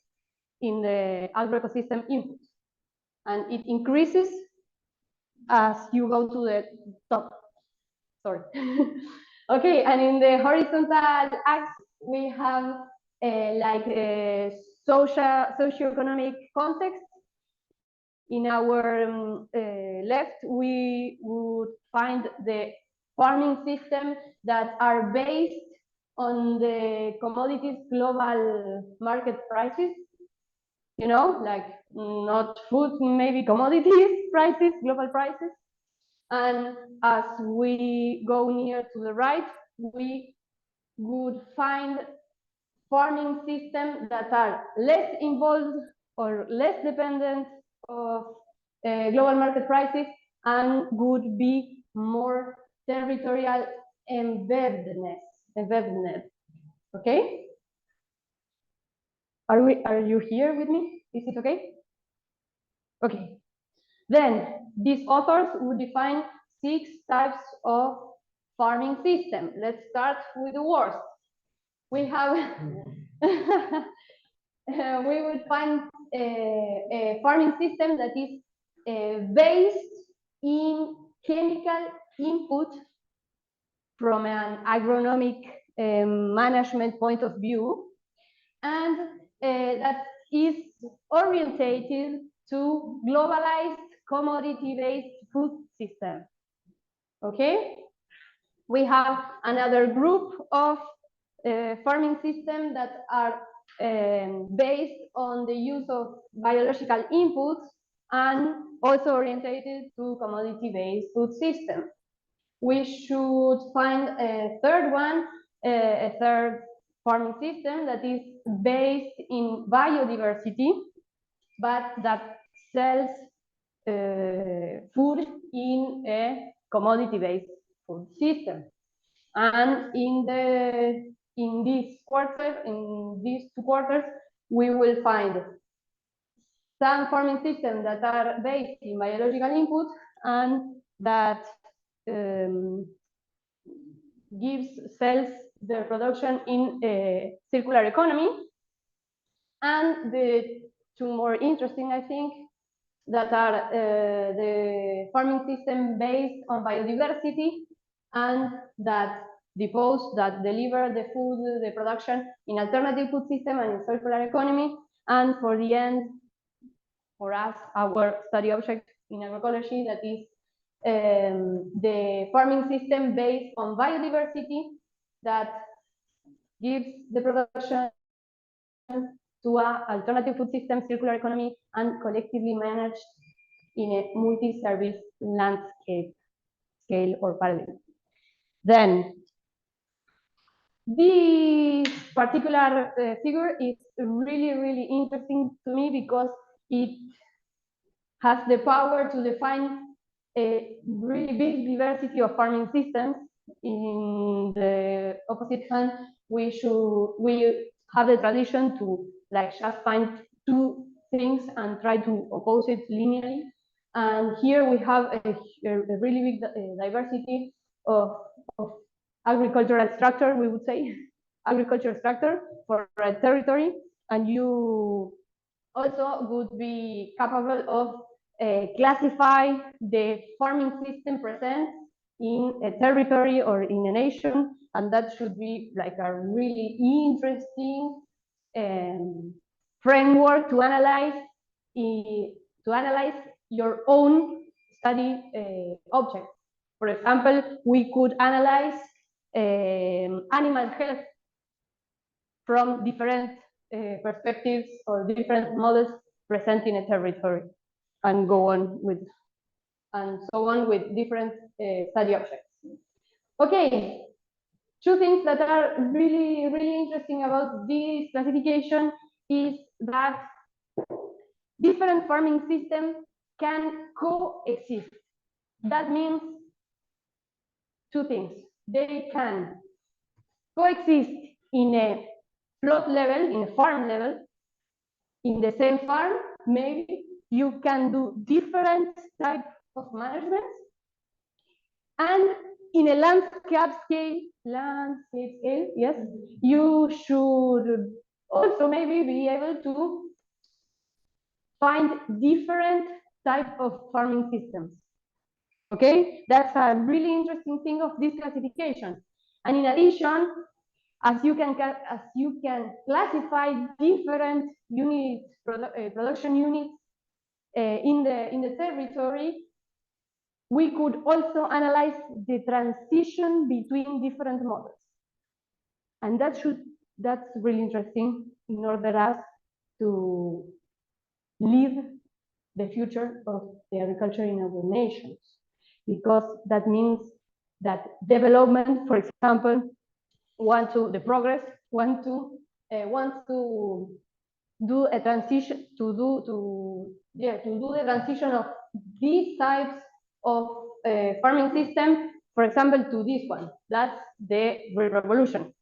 in the agroecosystem input, and it increases as you go to the top. Sorry. Okay, and in the horizontal axis we have like a socioeconomic context. In our left, we would find the farming systems that are based on the commodities global market prices. You know, like not food, maybe commodities prices, global prices. And as we go near to the right, we would find farming systems that are less involved or less dependent of global market prices and would be more territorial embeddedness. Okay? Are you here with me? Is it okay? Okay. Then these authors would define 6 types of farming system. Let's start with the worst. We have we would find a farming system that is based in chemical input from an agronomic management point of view, and that is orientated to globalized commodity-based food system. Okay? We have another group of farming systems that are based on the use of biological inputs and also orientated to commodity-based food system. We should find a third one, a third farming system that is based in biodiversity, but that sells food in a commodity-based food system. And in these two quarters, we will find some farming systems that are based in biological input and that sells their production in a circular economy. And the 2 more interesting, I think, that are the farming system based on biodiversity and that deliver the food, the production in alternative food system and in circular economy. And for the end, for us, our study object in agroecology, that is the farming system based on biodiversity that gives the production to an alternative food system, circular economy, and collectively managed in a multi-service landscape scale or paradigm. Then, this particular figure is really, really interesting to me because it has the power to define a really big diversity of farming systems. In the opposite hand, we have the tradition to like just find 2 things and try to oppose it linearly. And here we have a really big diversity of agricultural structure, we would say, agricultural structure for a territory. And you also would be capable of classify the farming system present in a territory or in a nation, and that should be like a really interesting framework to analyze your own study object. For example, we could analyze animal health from different perspectives or different models present in a territory, and go on with, and so on with different study objects. Okay, 2 things that are really, really interesting about this classification is that different farming systems can coexist. That means 2 things. They can coexist in a plot level, in a farm level, in the same farm. Maybe you can do different types of management, And in a landscape scale, yes, you should also maybe be able to find different type of farming systems. Okay, that's a really interesting thing of this classification. And in addition, as you can classify different units, production units in the territory, we could also analyze the transition between different models. And that's really interesting in order us to live the future of the agriculture in our nations, because that means that development, for example, wants to do a transition, to do the transition of these types of farming system, for example, to this one. That's the Green Revolution.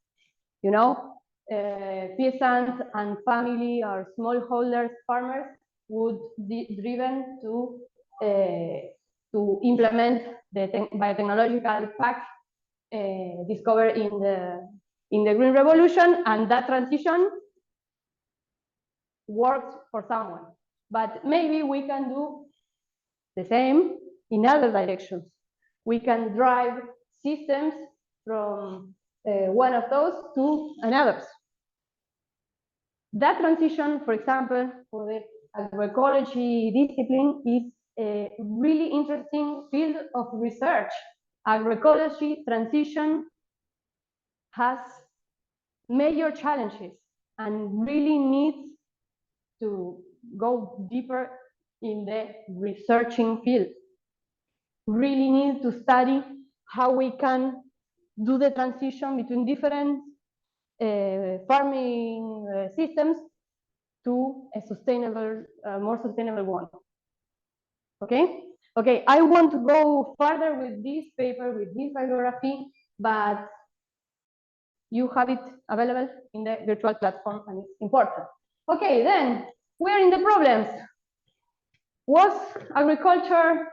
You know, peasants and family or smallholders farmers would be driven to implement the biotechnological pact discovered in the Green Revolution, and that transition works for someone. But maybe we can do the same in other directions. We can drive systems from one of those to another. That transition, for example, for the agroecology discipline is a really interesting field of research. Agroecology transition has major challenges and really needs to go deeper in the researching field. Really need to study how we can do the transition between different farming systems to a sustainable, more sustainable one. Okay? Okay, I want to go further with this paper, with this bibliography, but you have it available in the virtual platform, and it's important. Okay, then, we're in the problems. Was agriculture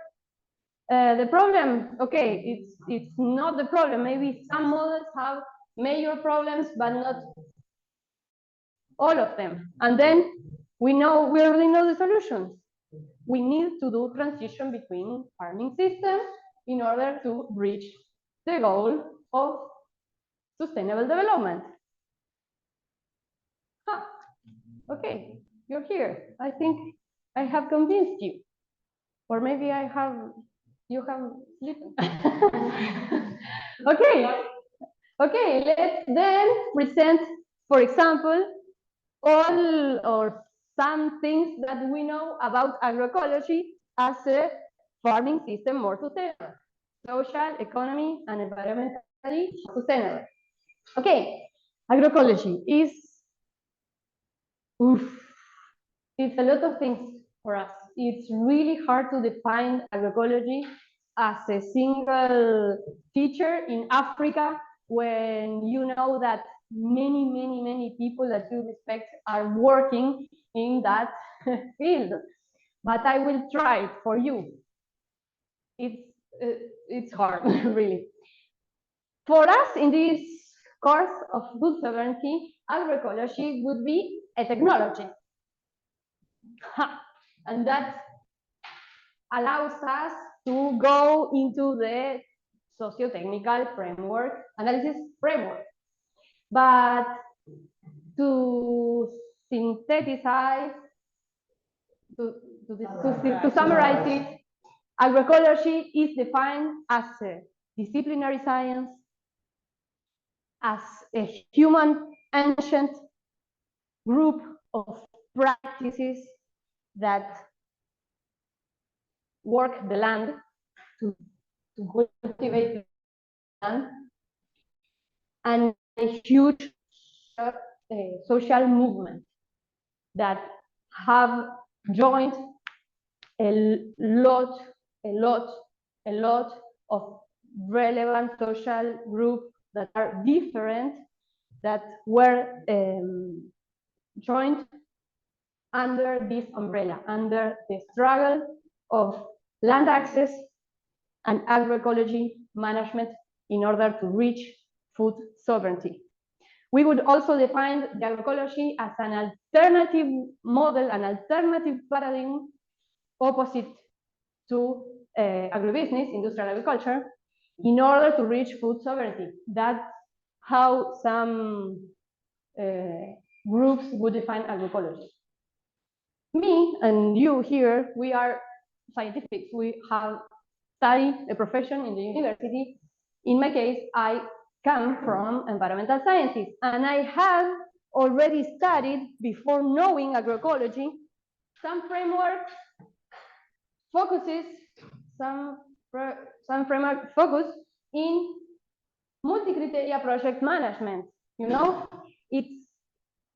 the problem? Okay, it's not the problem. Maybe some models have major problems, but not all of them. And then we already know the solutions. We need to do transition between farming systems in order to reach the goal of sustainable development. Huh. Okay, you're here. I think I have convinced you. Or maybe you have sleeping. Okay, let's then present, for example, all or some things that we know about agroecology as a farming system more sustainable, social, economy, and environmentally sustainable. Okay, agroecology is, it's a lot of things for us. It's really hard to define agroecology as a single feature in Africa, when you know that many people that you respect are working in that field. But I will try for you. It's hard, really. For us in this course of food sovereignty, agroecology would be a technology. And that allows us to go into the socio-technical framework, analysis framework. But to synthesize, to summarize it, agroecology is defined as a disciplinary science, as a human ancient group of practices that work the land, to cultivate the land, and a huge social movement that have joined a lot of relevant social groups that are different, that were joined under this umbrella, under the struggle of land access and agroecology management in order to reach food sovereignty. We would also define the agroecology as an alternative model, an alternative paradigm opposite to agribusiness, industrial agriculture, in order to reach food sovereignty. That's how some groups would define agroecology. Me and you here, we are scientifics. We have studied a profession in the university. In my case, I come from environmental sciences, and I have already studied, before knowing agroecology, some framework focuses, some framework focus in multi-criteria project management. You know, it's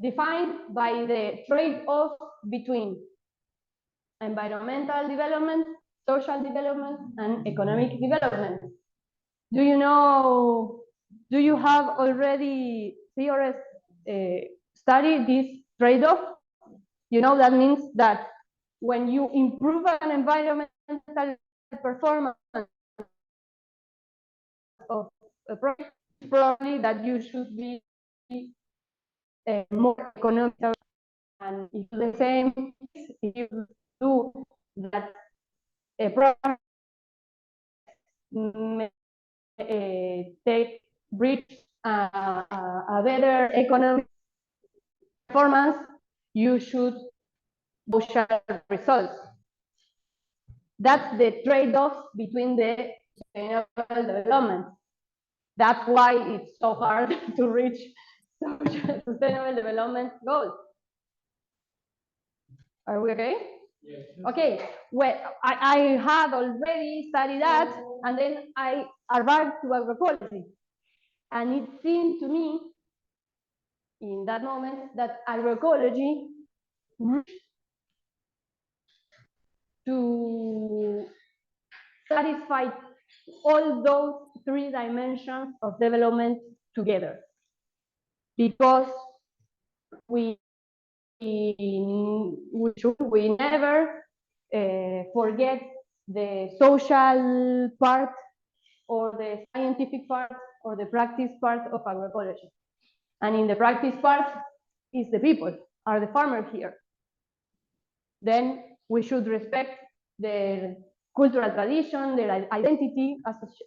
defined by the trade-off between environmental development, social development, and economic development. Do you know, do you have already studied this trade-off? You know, that means that when you improve an environmental performance of a project, probably that you should be more economical. And if the same, if you do that, a project reach a better economic performance, you should show results. That's the trade-off between the sustainable development. That's why it's so hard to reach sustainable development goals. Are we okay? Yes. Okay, well, I had already studied that, and then I arrived to agroecology. And it seemed to me, in that moment, that agroecology to satisfy all those three dimensions of development together. Because we never forget the social part or the scientific part or the practice part of agroecology. And in the practice part is the people, are the farmers here. Then we should respect their cultural tradition, their identity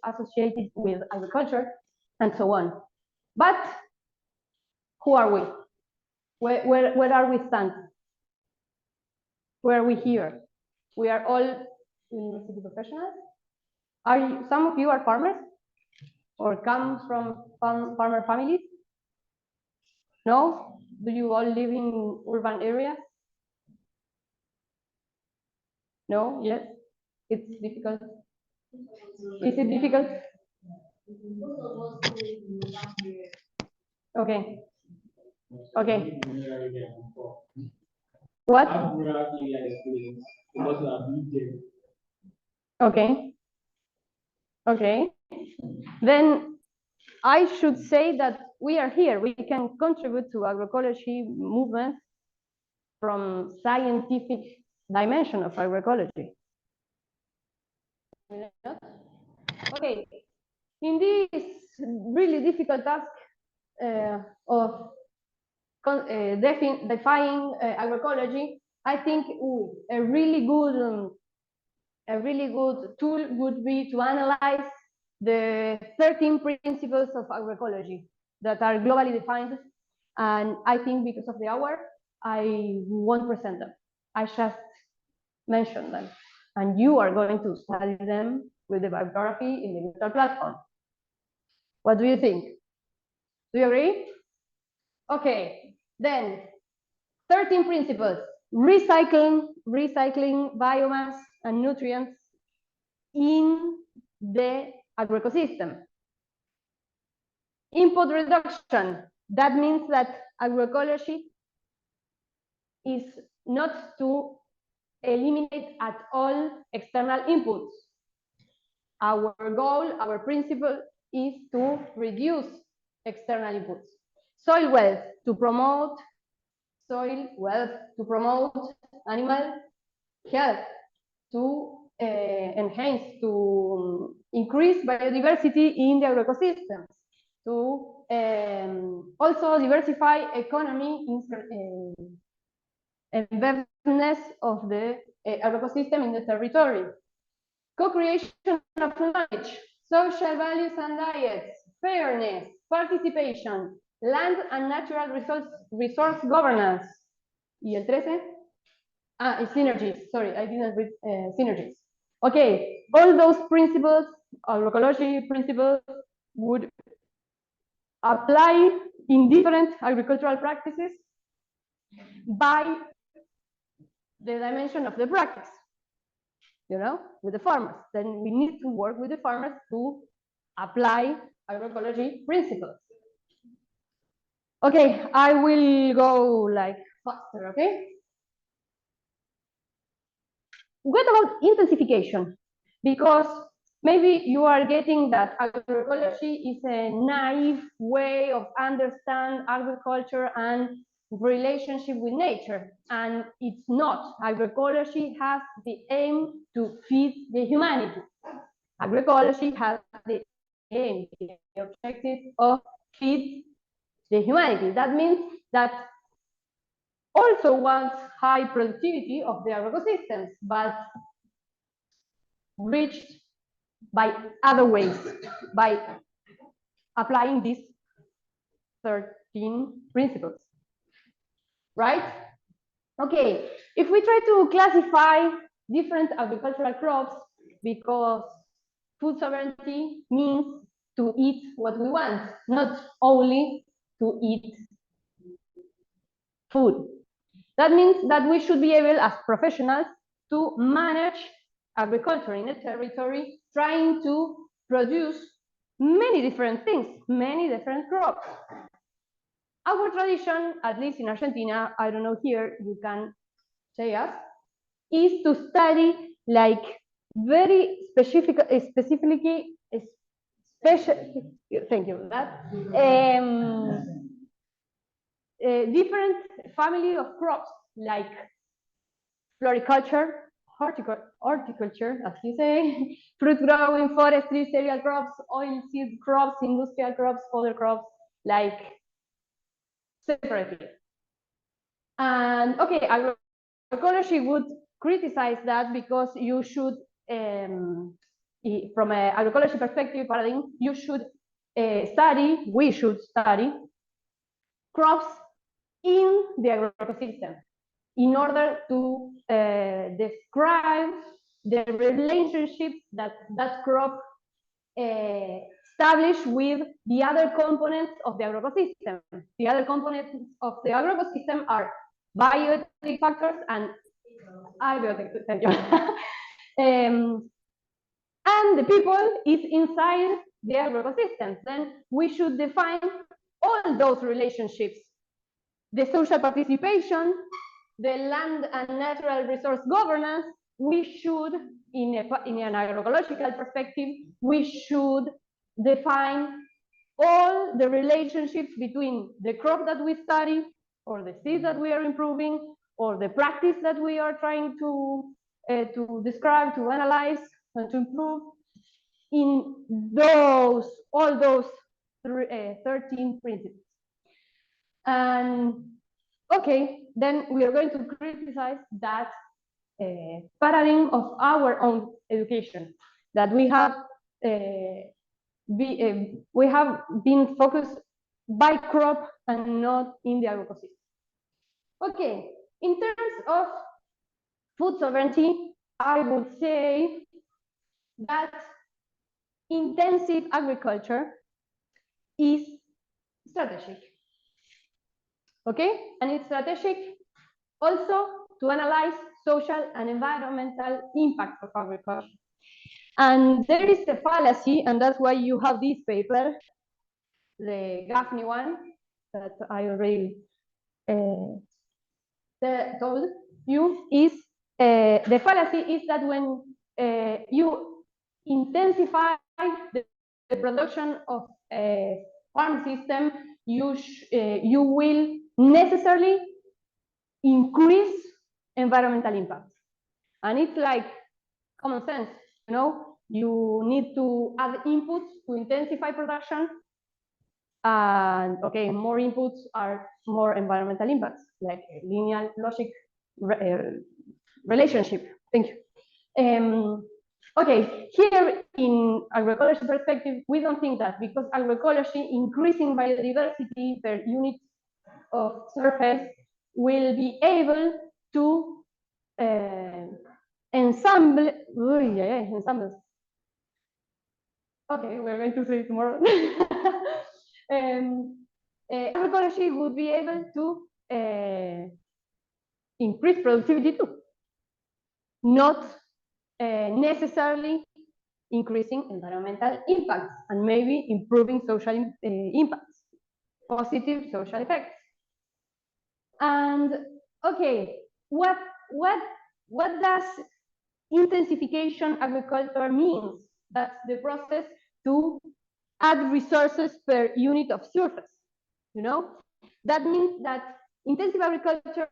associated with agriculture, and so on. But who are we? Where are we stand? Where are we here? We are all university professionals. Some of you are farmers or come from farmer families? No? Do you all live in urban areas? No? Yes? It's difficult. Is it difficult? Okay. Okay. What? Okay. Okay. Then I should say that we are here. We can contribute to agroecology movement from scientific dimension of agroecology. Okay. In this really difficult task of defining agroecology, I think a really good tool would be to analyze the 13 principles of agroecology that are globally defined. And I think because of the hour, I won't present them. I just mention them. And you are going to study them with the bibliography in the virtual platform. What do you think? Do you agree? Okay, then 13 principles. Recycling biomass and nutrients in the agroecosystem. Input reduction. That means that agroecology is not to eliminate at all external inputs. Our goal, our principle is to reduce external inputs. Soil wealth, to promote soil wealth, to promote animal health, to enhance, to increase biodiversity in the agroecosystems, to also diversify economy embeddedness of the agroecosystem in the territory, co-creation of knowledge, social values and diets, fairness, participation, land and natural resource governance. Y el 13? Synergies. Sorry, I didn't read synergies. Okay, all those principles, agroecology principles, would apply in different agricultural practices by the dimension of the practice, you know, with the farmers. Then we need to work with the farmers to apply agroecology principles. Okay, I will go like faster, okay? What about intensification? Because maybe you are getting that agroecology is a naive way of understand agriculture and relationship with nature, and it's not. Agroecology has the aim to feed the humanity. Agroecology has the aim, the objective of feed the humanity. That means that also wants high productivity of the agroecosystems, but reached by other ways, by applying these 13 principles, right? Okay, if we try to classify different agricultural crops, because food sovereignty means to eat what we want, not only to eat food. That means that we should be able, as professionals, to manage agriculture in a territory, trying to produce many different things, many different crops. Our tradition, at least in Argentina, I don't know here, you can say us, is to study like very specifically, thank you, that, different family of crops like floriculture, horticulture, as you say, fruit growing, forestry, cereal crops, oil seed crops, industrial crops, fodder crops, like separately. And okay, agroecology would criticize that because you should, from an agroecology perspective paradigm, you should we should study crops in the agroecosystem in order to describe the relationships that that crop establish with the other components of the agroecosystem. The other components of the agroecosystem are biotic factors and abiotic, thank you. And the people is inside the agroecosystem. Then we should define all those relationships. The social participation, the land and natural resource governance, we should, in an agroecological perspective, we should define all the relationships between the crop that we study, or the seeds that we are improving, or the practice that we are trying to describe, to analyze, and to improve in all those 13 principles. And okay, then we are going to criticize that paradigm of our own education, that we have been focused by crop and not in the agroecosystem. Okay, in terms of food sovereignty, I would say that intensive agriculture is strategic. Okay, and it's strategic also to analyze social and environmental impacts of agriculture. And there is a fallacy, and that's why you have this paper, the Gaffney one, that I already told you, is the fallacy is that when you intensify the production of a farm system, you will necessarily increase environmental impacts. And it's like common sense, you know, you need to add inputs to intensify production. And okay, more inputs are more environmental impacts, like a linear logic relationship. Thank you. Okay, here in agroecology perspective, we don't think that, because agroecology, increasing biodiversity per unit of surface, will be able to ensemble. Ensembles. Okay, we're going to see it tomorrow. Agroecology would be able to increase productivity too, not necessarily increasing environmental impacts, and maybe improving social impacts, positive social effects. And okay, what does intensification agriculture means? That's the process to add resources per unit of surface. You know, that means that intensive agriculture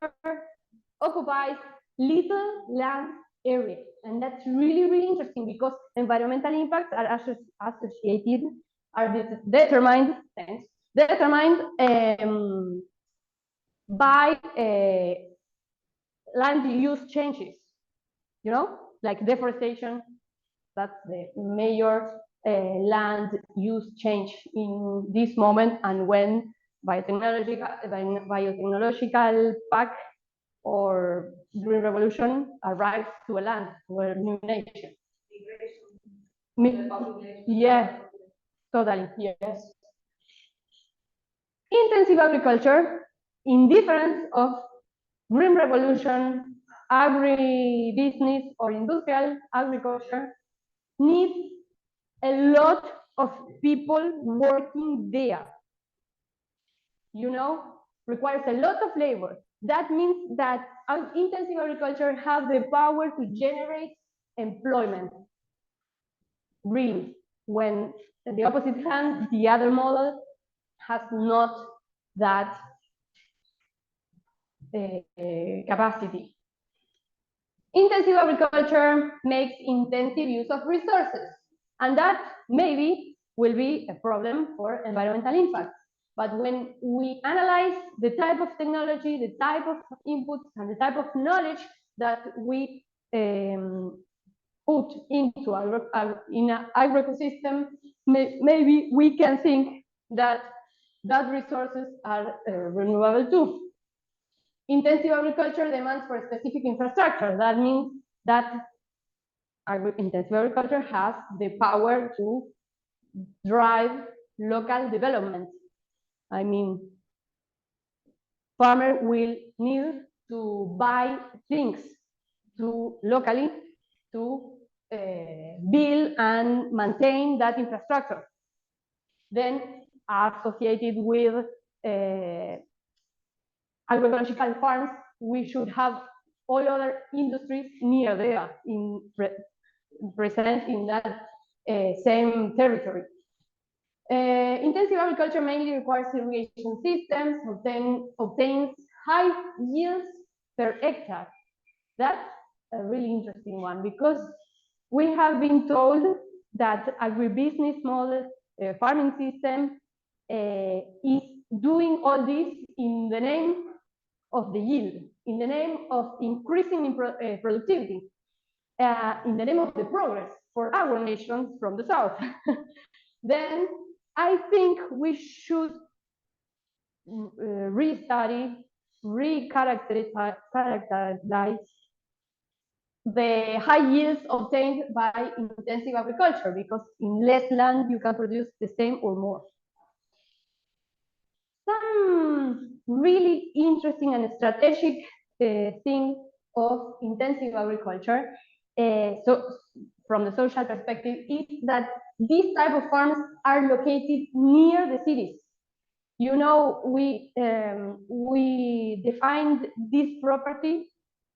occupies little land area, and that's really interesting, because environmental impacts are associated, are determined by land use changes. You know, like deforestation. That's the major land use change in this moment, and when biotechnological pack or green revolution arrives to a land, to a new nation. Yeah, totally, yes. Intensive agriculture, in difference of green revolution, agribusiness, or industrial agriculture, needs a lot of people working there. You know, requires a lot of labor. That means that intensive agriculture has the power to generate employment. Really, when on the opposite hand, the other model has not that capacity. Intensive agriculture makes intensive use of resources, and that maybe will be a problem for environmental impacts. But when we analyze the type of technology, the type of inputs, and the type of knowledge that we put into in an agroecosystem, maybe we can think that resources are renewable too. Intensive agriculture demands for specific infrastructure. That means that intensive agriculture has the power to drive local development. I mean, farmer will need to buy things locally to build and maintain that infrastructure. Then associated with agroecological farms, we should have all other industries near there, present in that same territory. Intensive agriculture mainly requires irrigation systems, obtains high yields per hectare. That's a really interesting one, because we have been told that agribusiness model, farming system, is doing all this in the name of the yield, in the name of increasing productivity, in the name of the progress for our nations from the south. Then I think we should restudy, recharacterize the high yields obtained by intensive agriculture, because in less land you can produce the same or more. Some really interesting and strategic thing of intensive agriculture, so from the social perspective, is that these type of farms are located near the cities. You know, we defined this property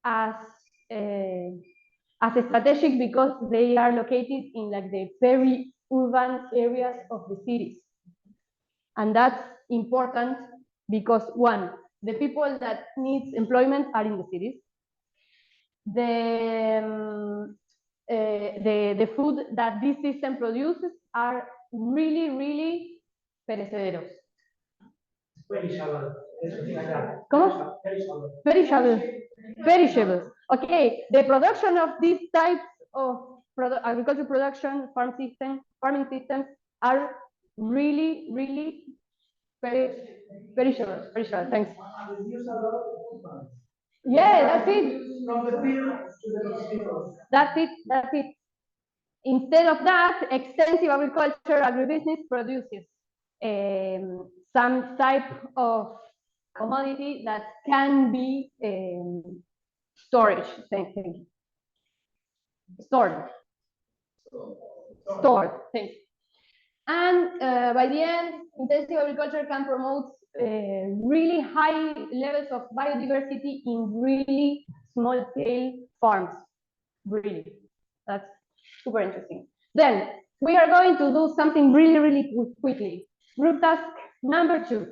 as strategic because they are located in like the very urban areas of the cities. And that's important because, one, the people that need employment are in the cities. the food that this system produces are really, really perecederos. ¿Cómo? Perishable. Perishable. Okay, the production of these types of agriculture production, farming systems are really, really perishable. Perishable. Thanks. Yeah, that's it. That's it. That's it. Instead of that, extensive agriculture agribusiness produces some type of commodity that can be storage. Thank you. Stored. Thank you. And by the end, intensive agriculture can promote really high levels of biodiversity in really small scale farms. Really, that's super interesting. Then we are going to do something really, really quickly. Group task number 2.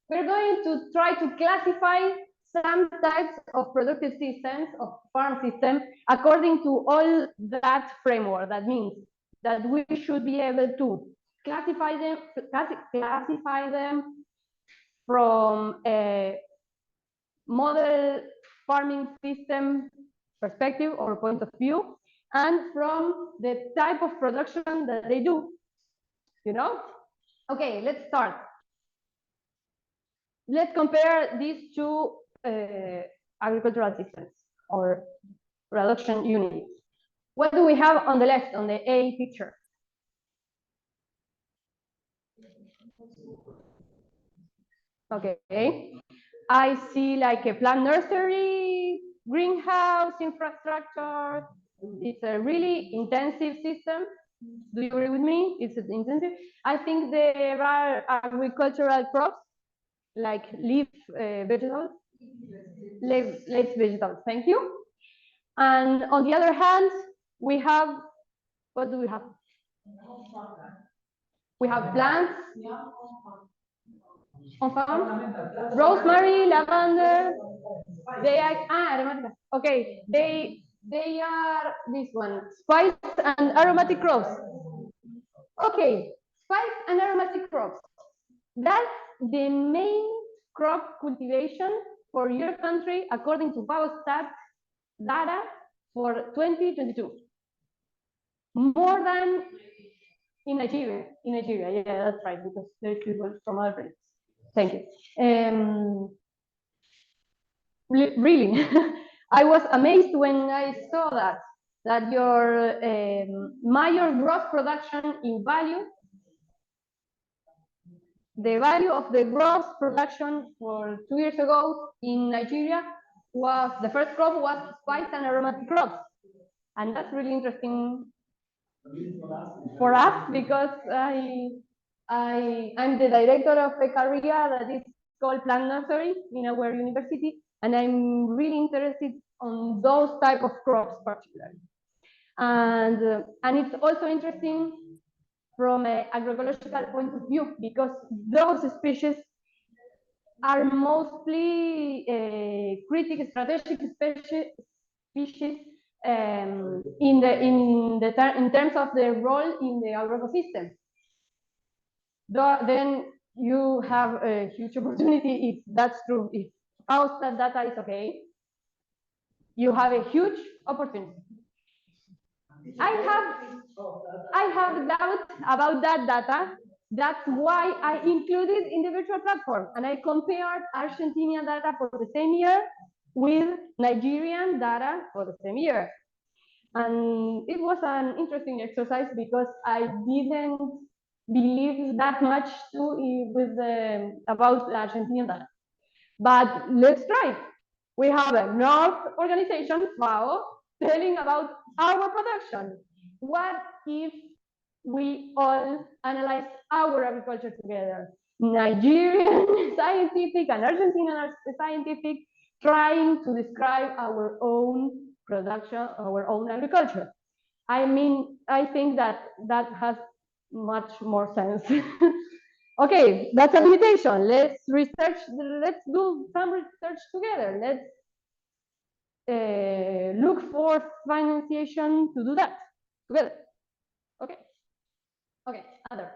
We're going to try to classify some types of productive systems, of farm systems, according to all that framework. That means that we should be able to classify them from a model farming system perspective or point of view, and from the type of production that they do, you know? Okay, let's start. Let's compare these two agricultural systems or production units. What do we have on the left, on the A picture? Okay, I see like a plant nursery, greenhouse infrastructure. It's a really intensive system. Do you agree with me? It's intensive. I think there are agricultural crops like leaf vegetables. Leaf vegetables, thank you. And on the other hand, we have, what do we have? We have plants on farm, rosemary, lavender. They are okay. They are this one, spice and aromatic crops. Okay, spice and aromatic crops. That's the main crop cultivation for your country according to FAO-Stat data for 2022. More than in Nigeria. In Nigeria, yeah, that's right, because there's people from other places. Thank you. Really, I was amazed when I saw that your major gross production in value, the value of the gross production for 2 years ago in Nigeria was, the first crop was spice and aromatic crops. And that's really interesting for us because I'm the director of a career that is called Plant Nursery in our university, and I'm really interested on those type of crops particularly. And it's also interesting from an agroecological point of view because those species are mostly critical strategic species in terms of their role in the agroecosystem. Then you have a huge opportunity if that's true. If FAO-Stat data is okay, you have a huge opportunity. I have doubts about that data. That's why I included in the virtual platform, and I compared Argentinian data for the same year with Nigerian data for the same year. And it was an interesting exercise because I didn't believe that much too about Argentinian data. But let's try. We have a North organization, FAO, telling about our production. What if we all analyze our agriculture together? Nigerian scientific and Argentinian scientific, trying to describe our own production, our own agriculture. I mean, I think that has much more sense. Okay, that's a limitation. Let's research, let's do some research together. Let's look for financiation to do that. Together. Okay. Okay, other.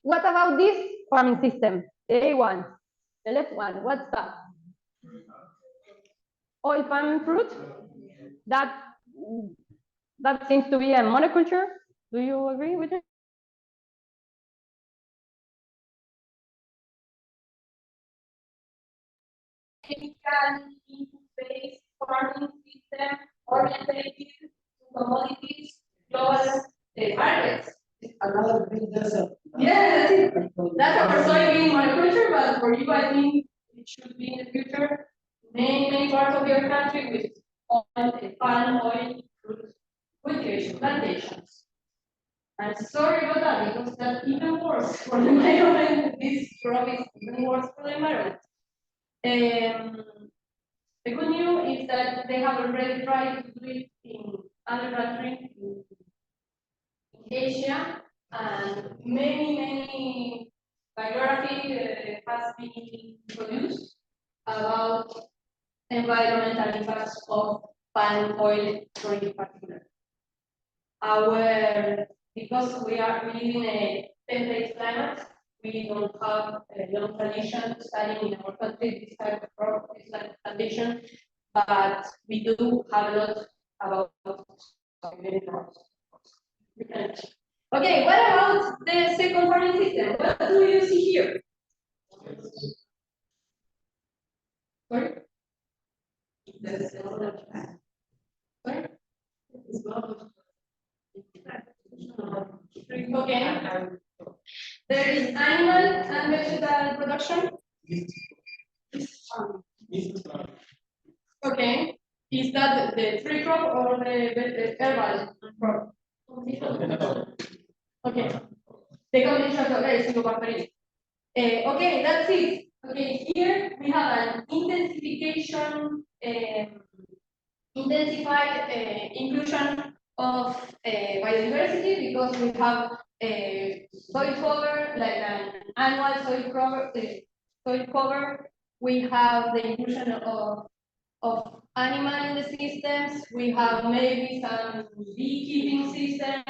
What about this farming system? The A1, the left one, what's that? Oil palm fruit? That seems to be a monoculture. Do you agree with it? Chemical-based farming system oriented to commodities, global markets. Yeah, that's it. That's our soybean monoculture, but for you, I think it should be in the future. Many parts of your country with palm oil fruit cultivation plantations. I'm sorry about that because that's even worse for the environment. This crop is even worse for the environment. The good news is that they have already tried to do it in other countries in Asia, and many bibliography has been produced about environmental impacts of palm oil in particular. Because we live in a temperate climate, we don't have a long tradition studying in our country this type of crop, this type of plantation, but we do have a lot about crops. Okay, what about the second farming system? What do you see here? Sorry? Sorry? Okay. There is animal and vegetable production. Okay. Is that the tree crop or the herbal crop? Okay. The combination of the okay, that's it. Okay, here we have an intensified inclusion of biodiversity because we have soil cover, like an annual soil cover. We have the inclusion of animal in the systems. We have maybe some beekeeping system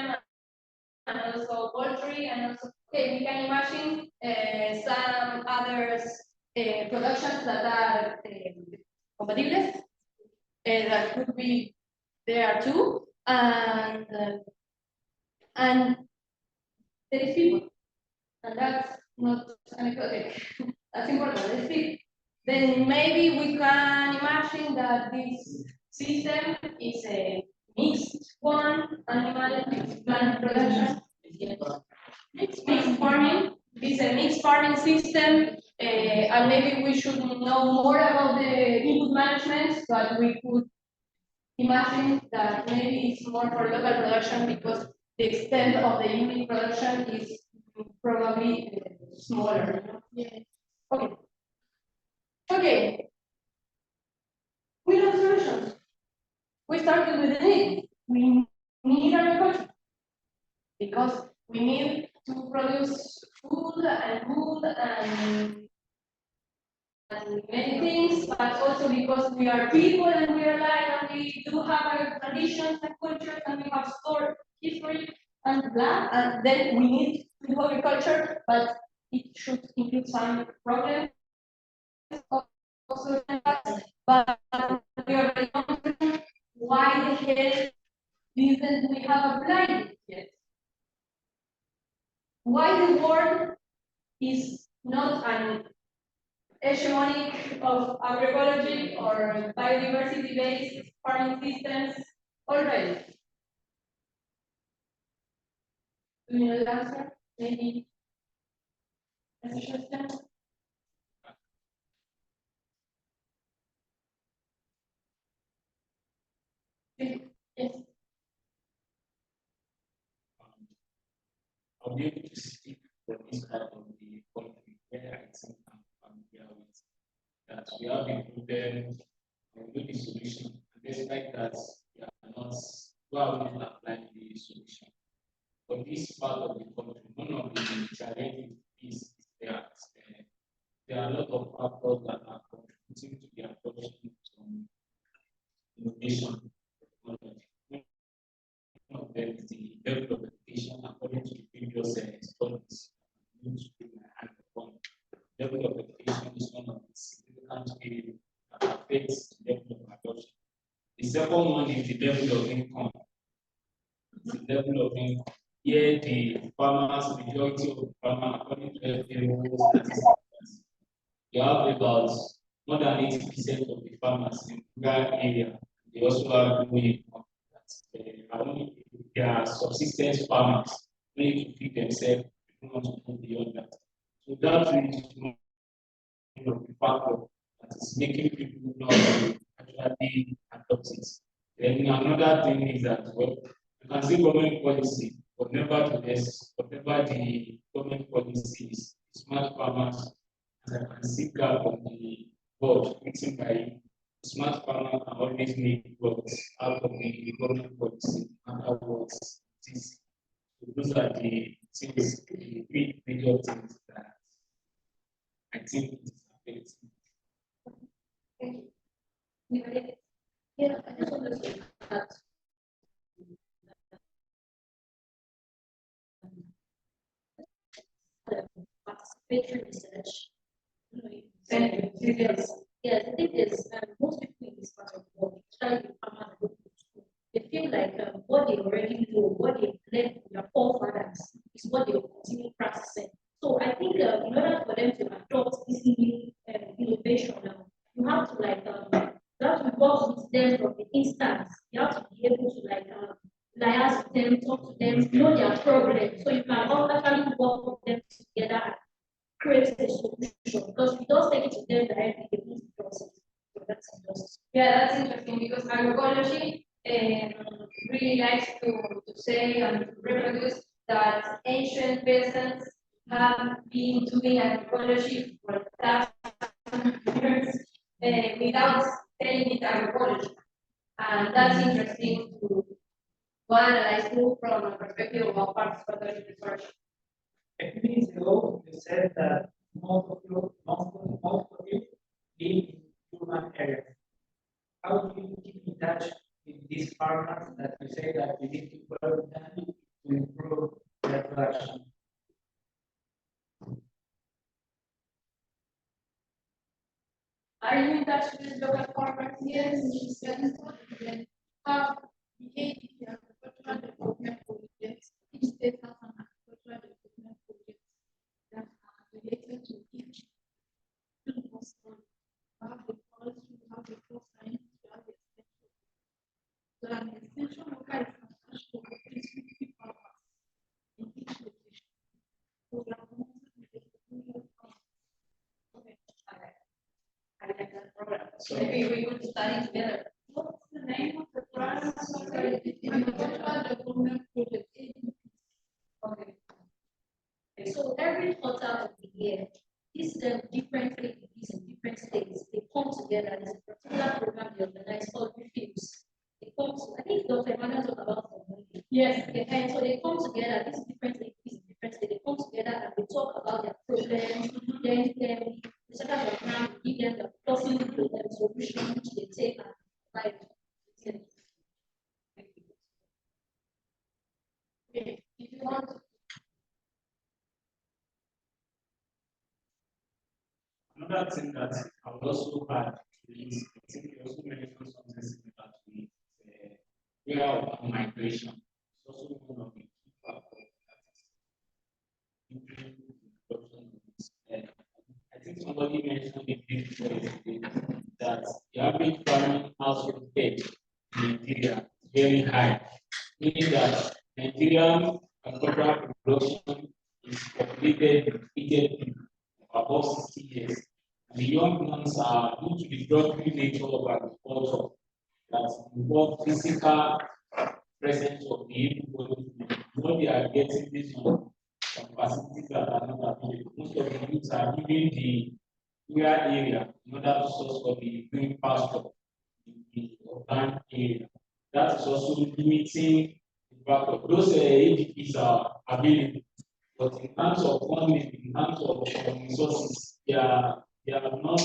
and also poultry and also, okay, we can imagine some other productions that are compatibles that could be there too, and there is people, and that's not anecdotic. That's important. There's people. Then maybe we can imagine that this system is a mixed one, animal plant production, mixed farming. It's a mixed farming system, and maybe we should know more about the input management, but we could imagine that maybe it's more for local production because the extent of the unit production is probably smaller. Yeah. Okay. Okay. We have solutions. We started with the need. We need agriculture because we need to produce food and many things, but also because we are people and we are alive and we do have our traditions and cultures and we have stored history and blah, and then we need to do agriculture, but it should include some problems. Also, but we are very confident. Why the hell didn't we have a blind yet? Why the world is not an hegemonic of agroecology or biodiversity-based farming systems already? Do you know the answer? Maybe a suggestion? Yes. I'll be able to speak for this part of the country where I think I'm familiar with that we have included the solution. And despite that, we are not applying the solution. For this part of the country, one of the challenges is that there are a lot of factors that are contributing to the adoption of innovation technology. One of them is the level of education according to the previous studies. Level of education is one of the significant areas that affects the level of adoption. The second one is the level of income. The level of income. Here, the farmers, majority of the farmers, according to FAO statistics, they have about more than 80% of the farmers in rural area. They also have no income. They are subsistence farmers, need to feed themselves, they don't want to go beyond that. So that is one of the factors that is making people not actually adopt it. Then another thing is that, well, you can see government policy, but nevertheless, whatever the government policy is, smart farmers, as I can see gap on the board written by smart farmers can always make works out of the government policy and awards. So those are the things, the three major things that I think is affecting. Thank you. Yeah, I just want to say that participatory research. Yes, I think there's most people in this part of the world, especially the farmers who go to school, they feel like what they already know, what they learned from their forefathers is what they will continue practicing. So I think in order for them to adopt this new innovation now, you have to work with them from the instance. You have to be able to liaise with them, talk to them, know their problems, so you can actually work with them together and create a solution. Because if you don't take it to them directly, they lose the process. So that's interesting. Yeah, that's interesting because agroecology really likes to say and to reproduce that ancient peasants have been doing agroecology for thousands of years without telling it agroecology. And that's interesting to analyze more from a perspective of participatory research. A few minutes ago, you said that most of you live in urban areas. How do you keep in touch with these farmers that you say that you need to work with them to improve their production? Are you in touch with local farmers? Yes, then have behavior agricultural development projects. Each state has an agricultural development project that are related to each. Have the forestry, have the crop science, have the extension. So an extension worker is attached to at least 50 farmers in each location. So we are I like that program. So maybe we could study together. What's the name of the program? Sorry, agricultural development project. Okay. So every quarter of the year, these different entities in different states, they come together. There's a particular program they organize called Refuse. They come to, I think Dr. Emmanuel talked about it. Yes. And so they come together, these different entities in different states, they come together and they talk about their problems, then the second program give them the possible solution which they take and apply it. Okay. If you want to. Another thing that I would also add is, I think you also mentioned something similar to it, area of migration. It's also one of the key factors that is increasing the production of this. I think somebody mentioned it before that the average farming household debt in Nigeria is very high, meaning that Nigerian agricultural production is completed repeatedly above 60 years. And the young ones are due to the drudgery nature of agriculture that involve physical presence of the able. What they are getting this on some facilities that are not available. Most of the youths are leaving the rural area in order to source for the green pasture in the urban area. That is also limiting the fact of those ADPs are available. But in terms of funding, in terms of resources, they are not,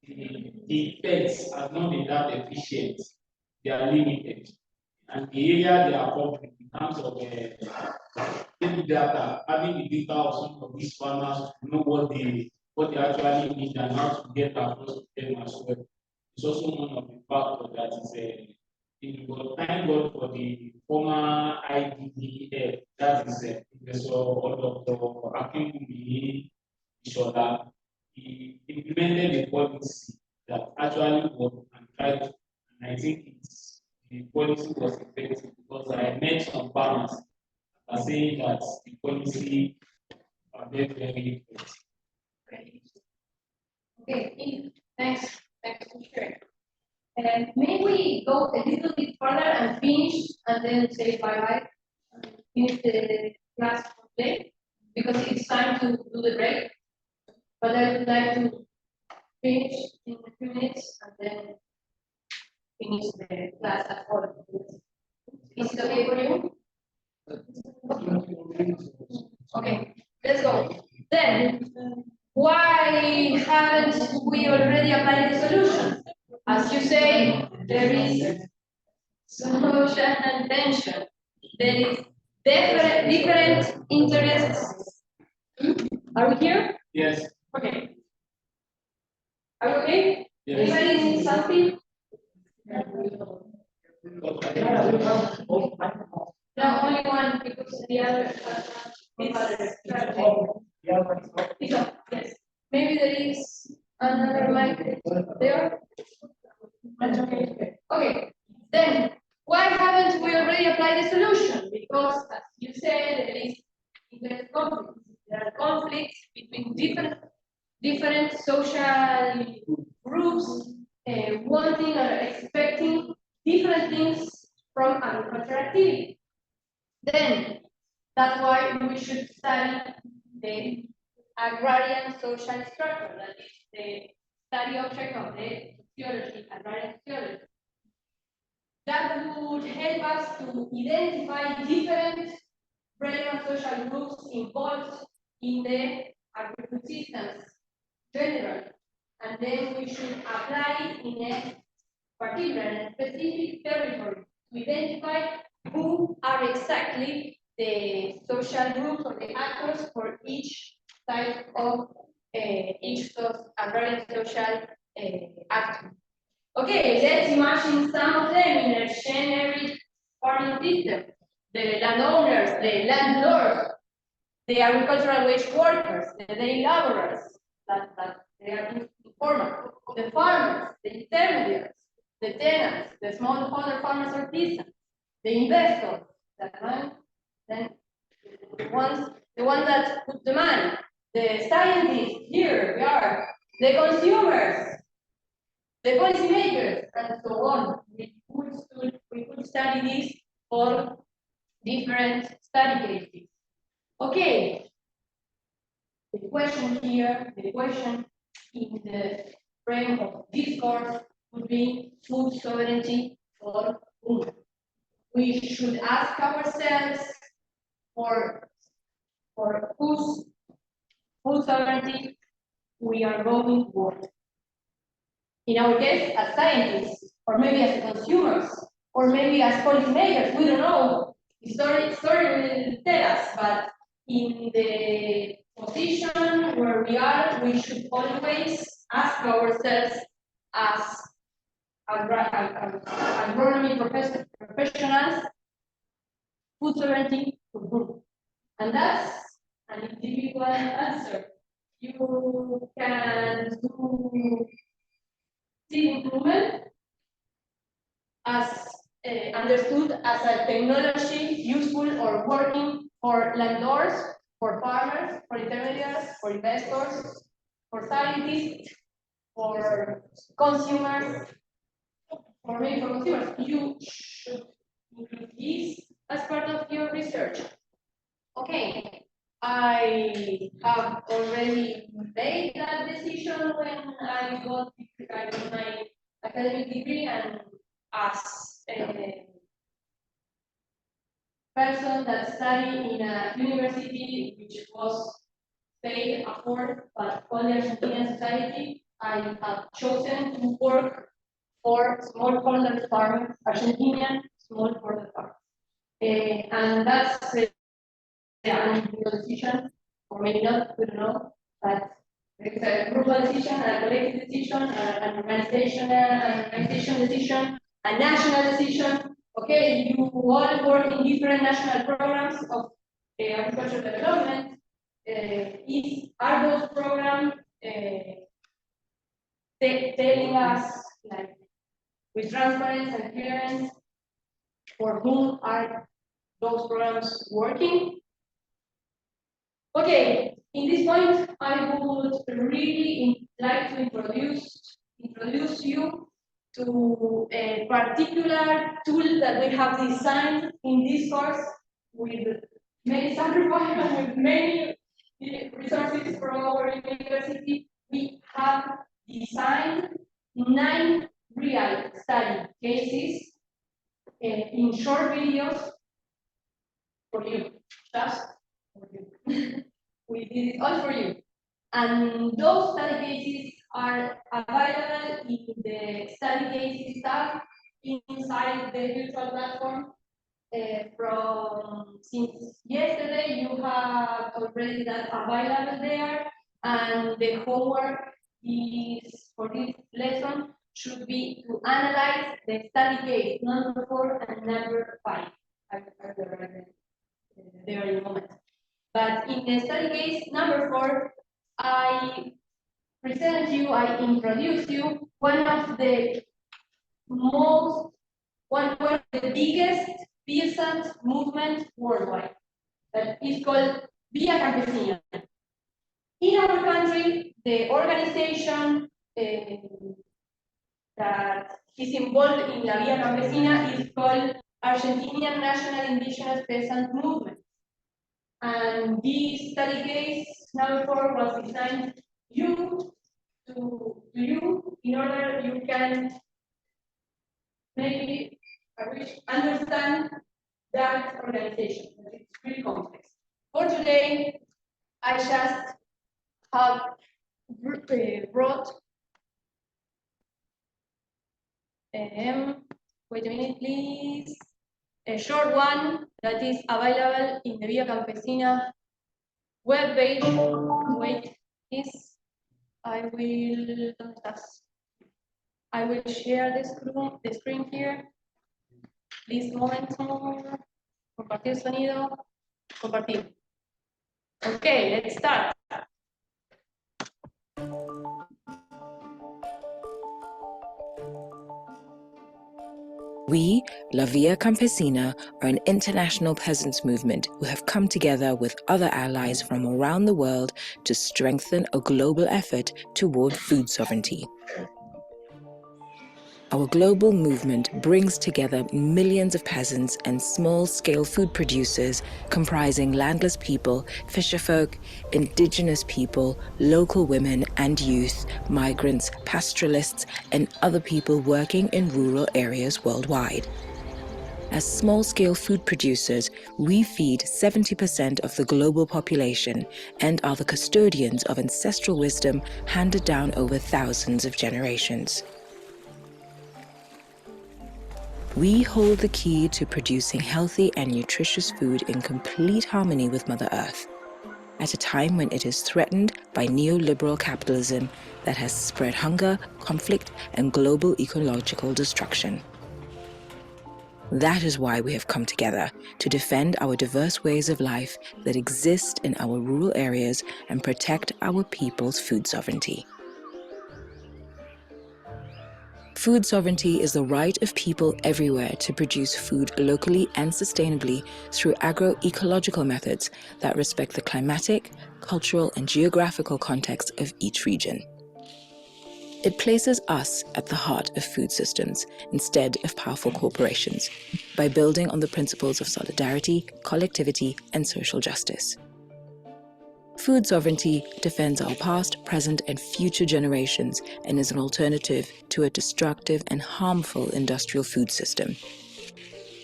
the effects are not been that efficient. They are limited. and the area they are covering in terms of taking data, having the data of some of these farmers to know what they actually need and how to get across to them as well. It's also one of the factors that is thank God for the former IDDF, that is Professor Dr. Akinwumi Ishola. He implemented a policy that actually worked and tried to, and I think the policy was effective because I met some farmers are saying that the policy are very, very effective. Okay, thanks for sharing. And may we go a little bit further and finish and then say bye-bye and finish the class for today because it's time to do the break. But I would like to finish in a few minutes and then finish the class at 4. Is it okay for you? Okay, let's go. Then, why haven't we already applied the solution? As you say, there is social tension. There is different interests. Are we here? Yes. Okay. Are we okay? Yes. Anybody need something? No, only one because the other is yes. Maybe there is another mic there. Okay. Then why haven't we already applied the solution? Because as you said, there is interest conflicts. There are conflicts between different social groups wanting or expecting different things from agricultural activity. Then that's why we should study the agrarian social structure, that is the study object of the sociology, agrarian sociology. That would help us to identify different relevant social groups involved in the agricultural systems generally. And then we should apply it in a particular and specific territory to identify who are exactly the social groups or the actors for each type of each of agrarian social actor. Okay, let's imagine some of them in a generic farming system. The landowners, the landlords, the agricultural wage workers, the day laborers, that they are informal, the farmers, the intermediaries, the tenants, the smallholder farmers or peasants, the investors, then the ones that put the money, the scientists, here we are, the consumers, the policymakers, and so on. We could study this for different study cases. Okay. The question here, the question in the frame of this course would be food sovereignty for whom? We should ask ourselves for whose food sovereignty we are going for. In our case, as scientists, or maybe as consumers, or maybe as policymakers, we don't know. The story will tell us, but in the position where we are, we should always ask ourselves as agronomy professionals, food sovereignty for whom? And that's an individual answer. You can do seed improvement as understood as a technology useful or working for landlords, for farmers, for intermediaries, for investors, for scientists, for consumers, for maybe for consumers. You should include this as part of your research. Okay, I have already made that decision when I got my academic degree, and as a person that studied in a university which was paid afford by all the Argentinian society, I have chosen to work for smallholder farmers, Argentinian small for the farm. And that's an individual decision, or maybe not, we don't know, but it's a global decision, a collective decision, an organization decision, a national decision. Okay, you all work in different national programs of agricultural development. Are those programs telling us, like, with transparency and clearance, for whom are those programs working? Okay, in this point, I would really like to introduce you to a particular tool that we have designed in this course with many sacrifices and with many resources from our university. We have designed 9 real study cases in short videos for you, just for you. We did it all for you. And those study cases are available in the study cases tab inside the virtual platform. Since yesterday, you have already that available there, and the homework is for this lesson should be to analyze the study case number 4 and number 5. I will write there in a moment. But in the study case number 4, I introduced you one of the biggest peasant movement worldwide, that is called Via Campesina. In our country, the organization that is involved in La Via Campesina is called Argentinian National Indigenous Peasant Movement. And this study case number 4 was designed to you in order you can maybe understand that organization. It's pretty complex. For today, I just have brought wait a minute, please. A short one that is available in the Via Campesina webpage. Wait, please. I will share the screen here. Please, un momento. Compartir sonido. Compartir. Okay, let's start. We, La Via Campesina, are an international peasants' movement who have come together with other allies from around the world to strengthen a global effort toward food sovereignty. Our global movement brings together millions of peasants and small-scale food producers comprising landless people, fisherfolk, indigenous people, local women and youth, migrants, pastoralists, and other people working in rural areas worldwide. As small-scale food producers, we feed 70% of the global population and are the custodians of ancestral wisdom handed down over thousands of generations. We hold the key to producing healthy and nutritious food in complete harmony with Mother Earth, at a time when it is threatened by neoliberal capitalism that has spread hunger, conflict, and global ecological destruction. That is why we have come together to defend our diverse ways of life that exist in our rural areas and protect our people's food sovereignty. Food sovereignty is the right of people everywhere to produce food locally and sustainably through agroecological methods that respect the climatic, cultural, and geographical context of each region. It places us at the heart of food systems instead of powerful corporations by building on the principles of solidarity, collectivity, and social justice. Food sovereignty defends our past, present, and future generations and is an alternative to a destructive and harmful industrial food system.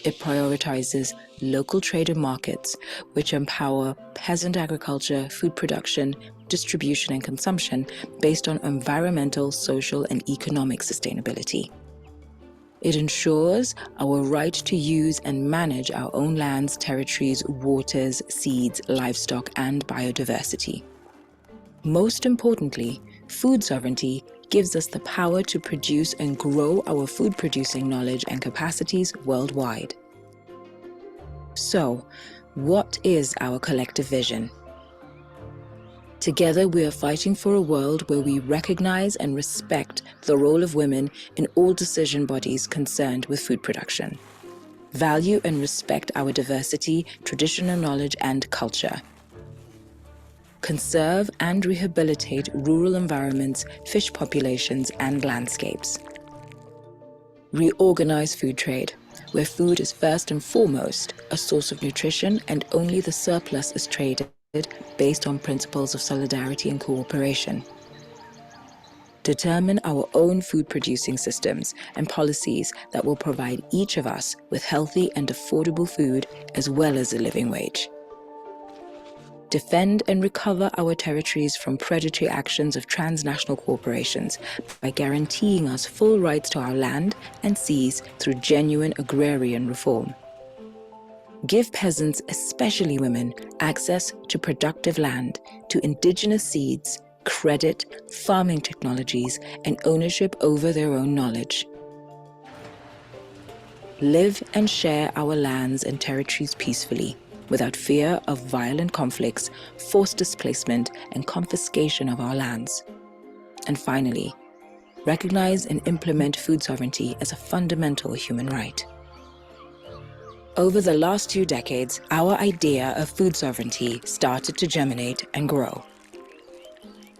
It prioritizes local trade and markets, which empower peasant agriculture, food production, distribution, and consumption based on environmental, social, and economic sustainability. It ensures our right to use and manage our own lands, territories, waters, seeds, livestock, and biodiversity. Most importantly, food sovereignty gives us the power to produce and grow our food-producing knowledge and capacities worldwide. So, what is our collective vision? Together, we are fighting for a world where we recognize and respect the role of women in all decision bodies concerned with food production. Value and respect our diversity, traditional knowledge, and culture. Conserve and rehabilitate rural environments, fish populations, and landscapes. Reorganize food trade, where food is first and foremost a source of nutrition and only the surplus is traded based on principles of solidarity and cooperation. Determine our own food-producing systems and policies that will provide each of us with healthy and affordable food as well as a living wage. Defend and recover our territories from predatory actions of transnational corporations by guaranteeing us full rights to our land and seas through genuine agrarian reform. Give peasants, especially women, access to productive land, to indigenous seeds, credit, farming technologies, and ownership over their own knowledge. Live and share our lands and territories peacefully, without fear of violent conflicts, forced displacement, and confiscation of our lands. And finally, recognize and implement food sovereignty as a fundamental human right. Over the last 2 decades, our idea of food sovereignty started to germinate and grow.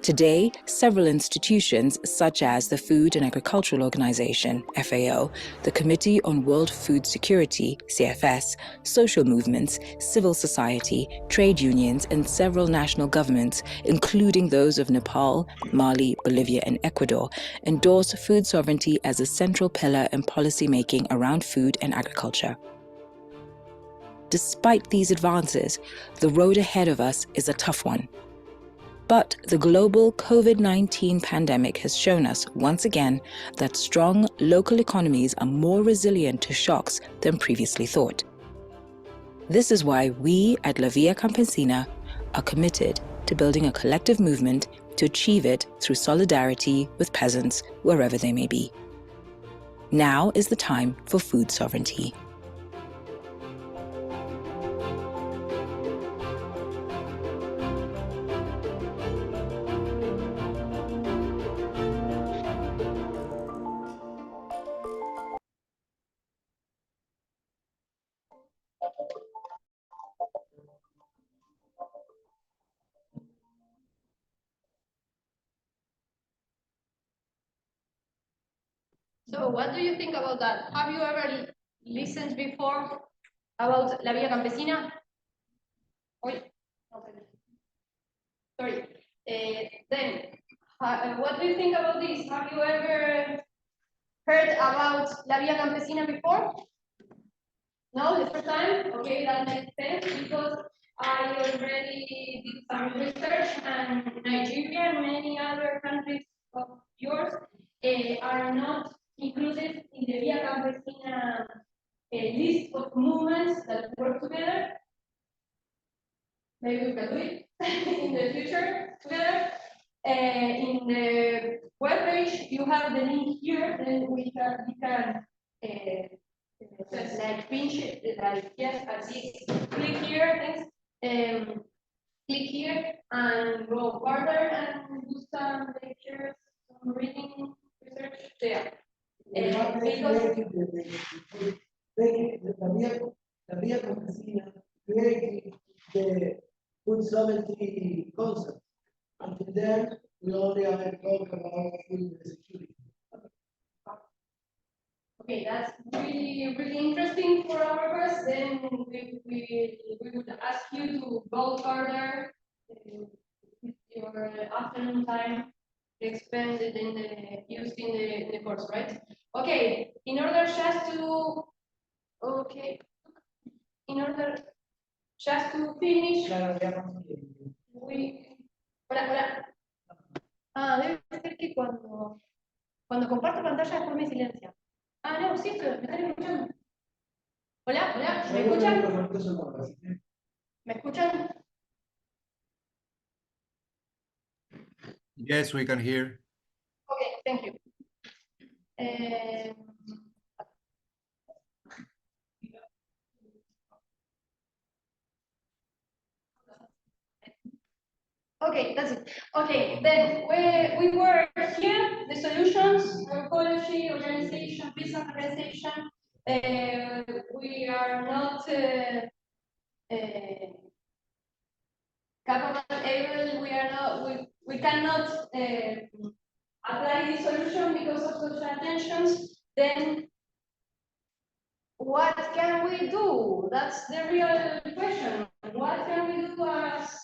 Today, several institutions, such as the Food and Agricultural Organization, FAO, the Committee on World Food Security, CFS, social movements, civil society, trade unions, and several national governments, including those of Nepal, Mali, Bolivia, and Ecuador, endorse food sovereignty as a central pillar in policymaking around food and agriculture. Despite these advances, the road ahead of us is a tough one. But the global COVID-19 pandemic has shown us once again that strong local economies are more resilient to shocks than previously thought. This is why we at La Via Campesina are committed to building a collective movement to achieve it through solidarity with peasants wherever they may be. Now is the time for food sovereignty. So what do you think about that? Have you ever listened before about La Via Campesina? Sorry. Then, what do you think about this? Have you ever heard about La Via Campesina before? No, the first time? Okay, that makes sense because I already did some research and Nigeria and many other countries of yours are not included in the Via Campesina list of movements that work together. Maybe we can do it in the future together. In the webpage, you have the link here, then we can like pinch it, like yes, I see. Click here, thanks. Click here and go further and do some lectures, some reading, research there. La Via Campesina created the food sovereignty concept. Until then, we only have talked about food security. Okay, that's really, really interesting for our purpose. Then we would ask you to go further with your afternoon time expended in the used in the course, right? Okay, in order just to finish, hola. Debe ser que cuando comparto pantalla después me silencia. Ah, no, sí, pero me están escuchando. Hola, hola, ¿me escuchan? ¿Me escuchan? Yes, we can hear. Okay, thank you. Okay, that's it. Okay, then we were here, the solutions, ecology, organization, business organization. We are not capable, able, we are not, we cannot apply this solution because of social tensions. Then what can we do? That's the real question. What can we do as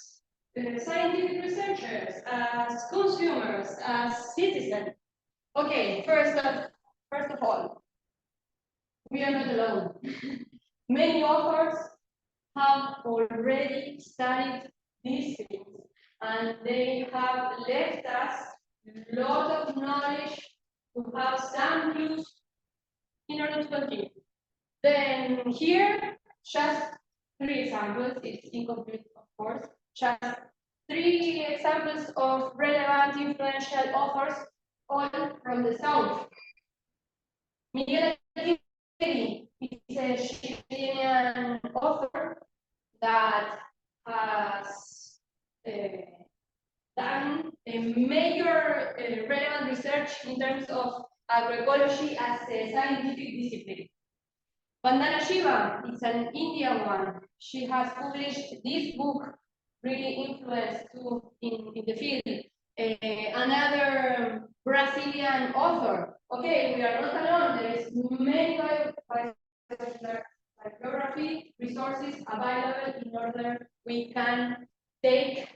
scientific researchers, as consumers, as citizens? Okay, first of all, we are not alone. Many authors have already studied these things, and they have left us a lot of knowledge to have some clues in order to continue. Then here, just 3 examples. It's incomplete, of course. Just 3 examples of relevant, influential authors, all from the South. Miguel Allende is a Chilean author that has done a major relevant research in terms of agroecology as a scientific discipline. Vandana Shiva is an Indian one. She has published this book, really influenced too in the field. Another Brazilian author. Okay, we are not alone. There is many bibliography resources available in order we can take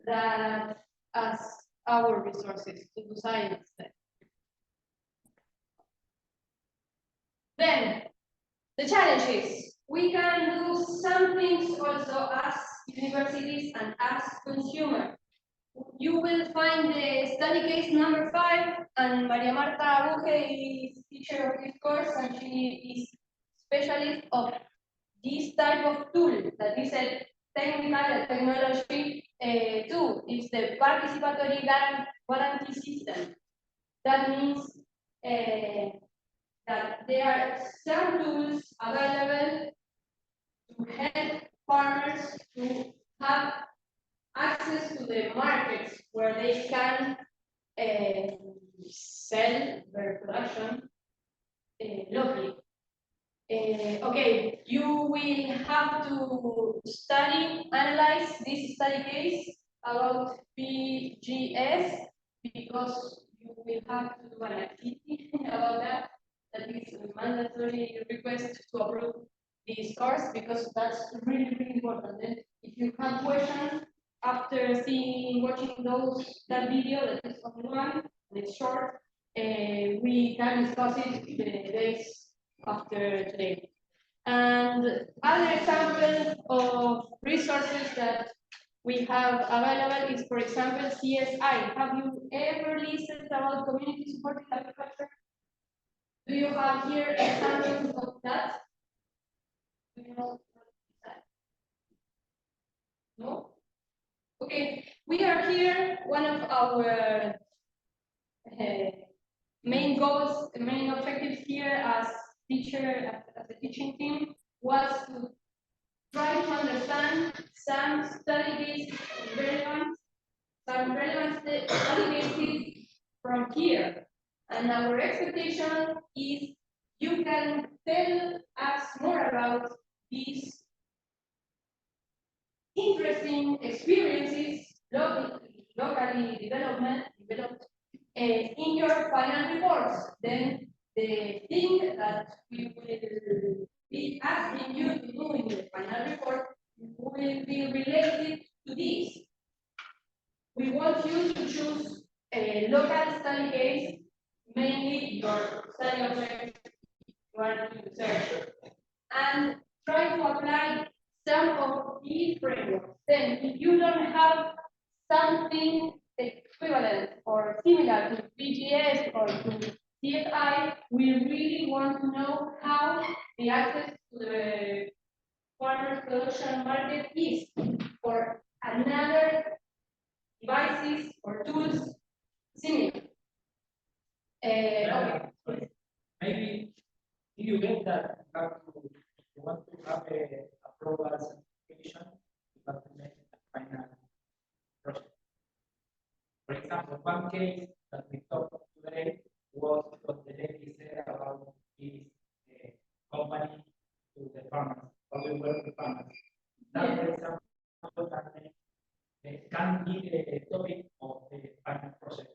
that as our resources to do science. Then the challenge is we can do some things also as universities and as consumers. You will find the study case number 5, and Maria Marta Abuge is teacher of this course, and she is specialist of this type of tool that is a technical technology tool. It's the participatory guarantee system. That means that there are some tools available to help farmers to have access to the markets where they can sell their production locally. Okay, you will have to analyze this study case about PGS because you will have to do an activity about that. That is a mandatory request to approve this course because that's really, really important. Then if you have questions after watching that video, that is only one, and it's short, we can discuss it the days after today. And other examples of resources that we have available is, for example, CSI. Have you ever listened about community supported agriculture? Do you have here examples of that? Do you know what is that? No? Okay, we are here. One of our main goals, main objectives here as a teaching team was to try to understand some study relevant study cases from here. And our expectation is you can tell us more about these interesting experiences, locally developed in your final reports. Then the thing that we will be asking you to do in the final report will be related to this. We want you to choose a local study case, mainly your study object you are to research, and try to apply some of these frameworks. Then, if you don't have something equivalent or similar to PGS or to CFI, we really want to know how the access to the farmers production market is for another devices or tools similar. Okay. Maybe you get that you have to, if you want to have a approval certification, you have to make a final project. For example, one case that we talked today was what the lady said about this company to the farmers, how we work with farmers. That, for example, can be the topic of the final project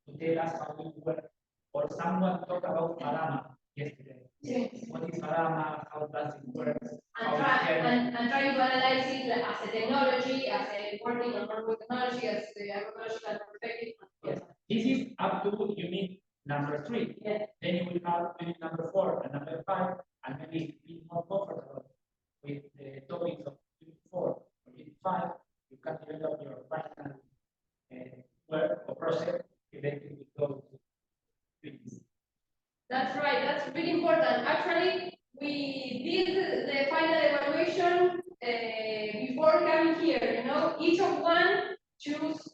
to tell us how we work. Or someone talked about Parama yesterday. Yes. What is Parama? How does it work? And trying to analyze it as a technology, as a working on purpose technology, as the agricultural perspective. Yes. This is up to unit number 3. Yeah. Then you will have unit number 4 and number 5, and maybe be more comfortable with the topics of unit 4 or unit 5. You can develop your final work or project related with those things. That's right. That's really important. Actually, we did the final evaluation before coming here. You know, each of one chose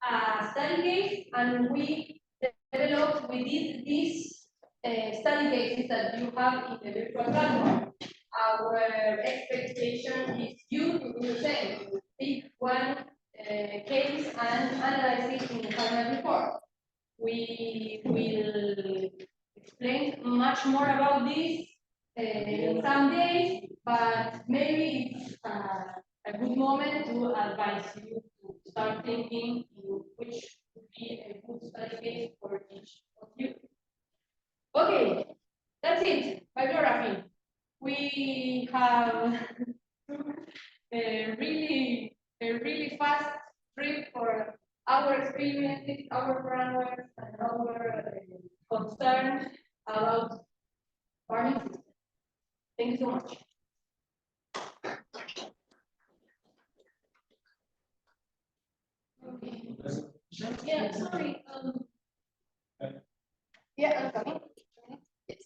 a study case, and we developed. We did these study cases that you have in the virtual platform. Our expectation is you to do the same. Pick one case and analyze it in the final report. We will explain much more about this in some days, but maybe it's a good moment to advise you to start thinking in which would be a good study case for each of you. Okay, that's it. Bibliography. We have a really fast trip for our experiences, our parameters, and our concerns about farming systems. Thank you so much. Okay. Yeah, sorry. Yeah, I'm coming. Yes.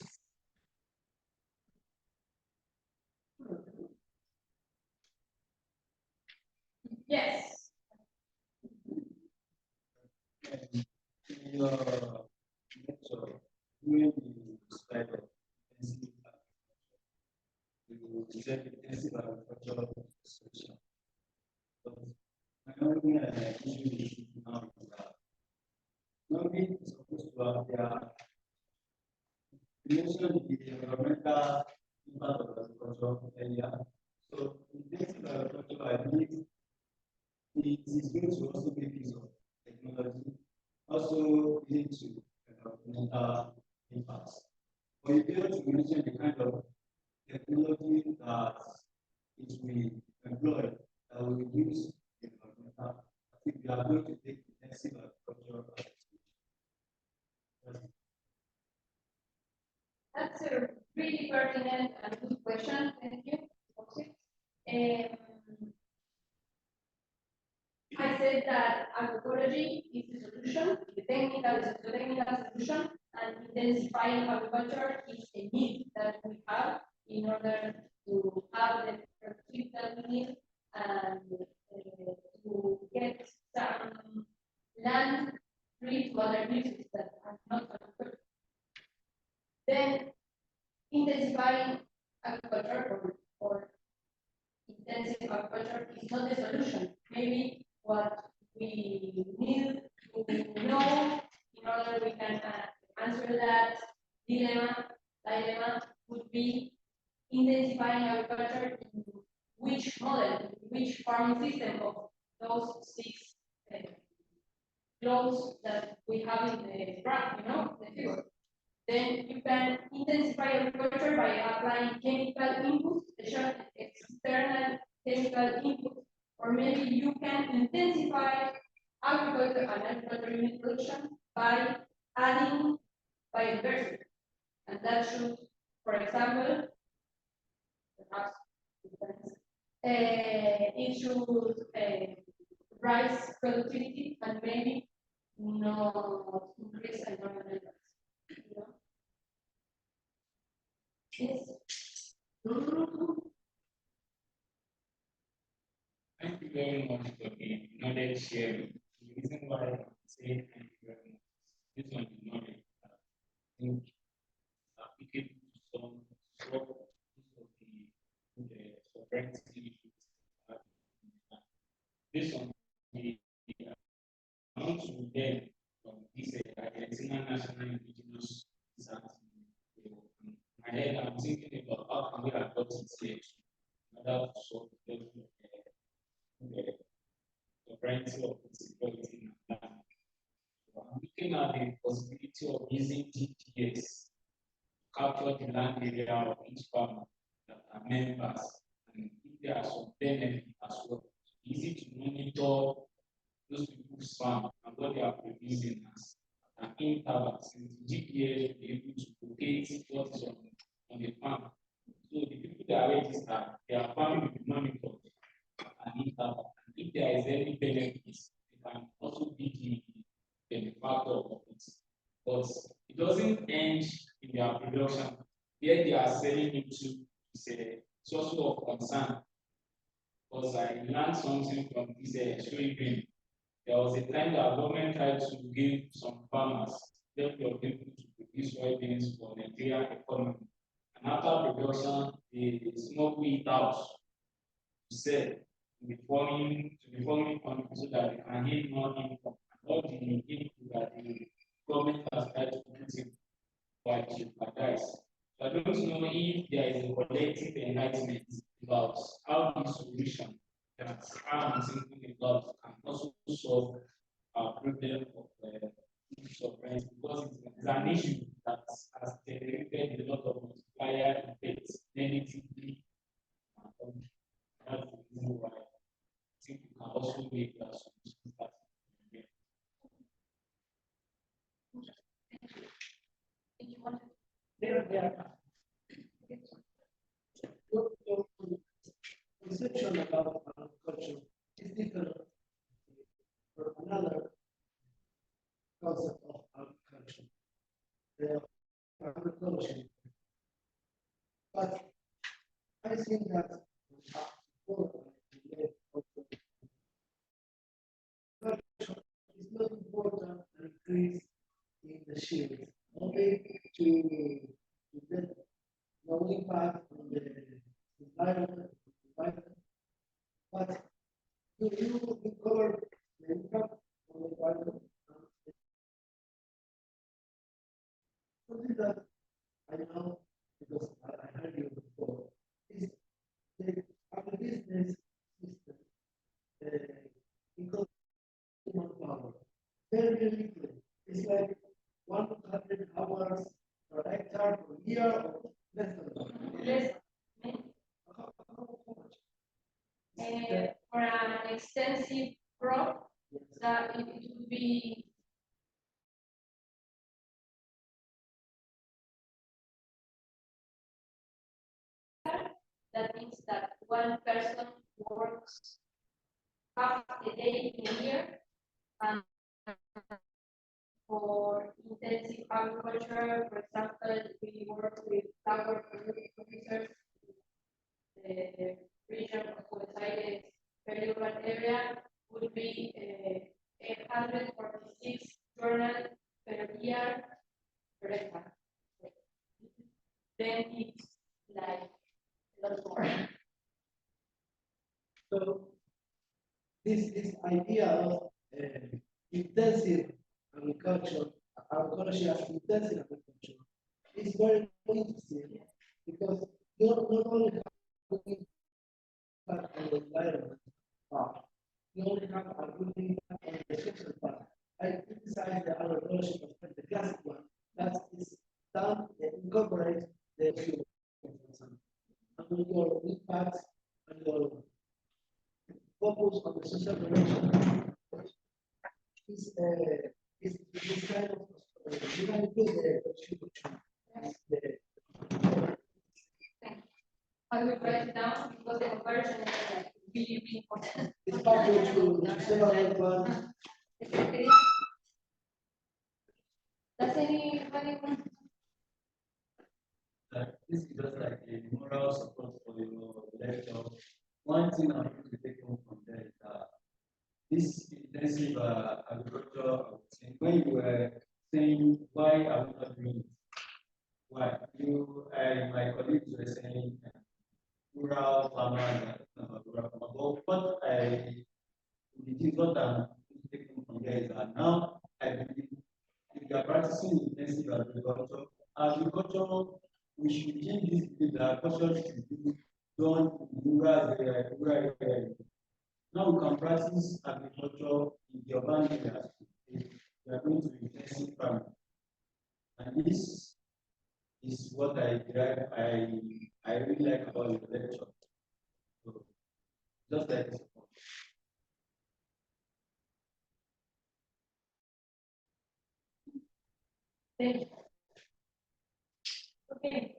Yes. You mentioned the environmental impact of agriculture earlier. So in this agriculture, I believe it is going to also make use of technology, also lead to environmental impacts. But you failed to mention the kind of technology that it will employ that will reduce the environmental. I think we are going to take intensive agriculture. That's a really pertinent and good question. Thank you. I said that agroecology is the solution, the technical solution, and intensifying agriculture is a need that we have in order to have the productivity that we need and to get some land free to other uses that are not agriculture. Then intensifying agriculture or intensive agriculture is not the solution. Maybe what we need to know in order we can answer that dilemma would be intensifying agriculture in which model, which farming system of those 6 flows that we have in the graph, the figure. Then you can intensify agriculture by applying chemical inputs, external chemical inputs, or maybe you can intensify agriculture and agricultural unit production by adding biodiversity. And that should, for example, perhaps it should rise productivity and maybe not increase environmental. Yes. Thank you very much for the knowledge sharing. The reason why I say thank you very much is this one is knowledge that I think applicable to some sort of the sovereignty issues. This one, I want to learn from this Argentina National Indigenous Research. My head, I'm thinking about how can we adopt it here in order to solve the sovereignty of security in the land. So I'm looking at the possibility of using GPS to capture the land area of each farmer that are members, and if there are some benefits as well. It's easy to monitor those people's farm and what they are producing as an interval, since GPS will be able to locate what is on the farm. So the people that are registered, their farm will be monitored at an interval. And if there is any benefits, they can also be the benefactor of it. But it doesn't end in their production. Yet they are selling it to a source of concern. Because I learned something from this showing. There was a time that government tried to give some farmers plenty of people to produce soybeans for Nigerian economy. And after production, they smuggle it out to sell to the foreign country so that they can get more income. All the input that the government has tried to put in by jeopardize. So I don't know if there is a collective enlightenment about how the solution that I'm thinking about can also solve our problem of sovereignty, because it's an issue that has generated a lot of multiplier effects negatively. That's the reason why I think we can also make that solution. Conception about agriculture is different from another concept of agriculture. Agriculture. But I think that agriculture is not important to increase in the shield, only to get no impact on the environment. But do you cover the impact on the environment? Something that I know because I heard you before is the agribusiness system because human power very little. It's like 100 hours per hectare per year or less than that. Less. For an extensive crop, that it would be that means that one person works half a day in a year, and for intensive agriculture, for example, we work with flower producers, the region of Buenos Aires urban area would be 846 journal per year per hectare. Then it's like a lot more. So this idea of intensive agriculture as intensive agriculture is very interesting because you not only have impact on the environment part, you only have a good impact on the social part. I criticize the agriculture of the classic one that is done incorporate the issue and your impact and your focus on the social relation is this kind of you can include the contribution. I will write it down because the conversion is like really important. It's possible to separate one. Does anybody want? this is just like a moral support for your lecture. One thing I want to take home from there is that this intensive agriculture, when you were saying why are we not doing it? Why you and my colleagues were saying rural farmers, rural farmers. But what I'm taking from there is that now I believe if you are practicing intensive agriculture, we should change this belief that agriculture should be done in rural area. Now we can practice agriculture in the urban areas. We are going to intensive farming. And this is what I really like about your lecture. So, just like this. Thank you. Okay.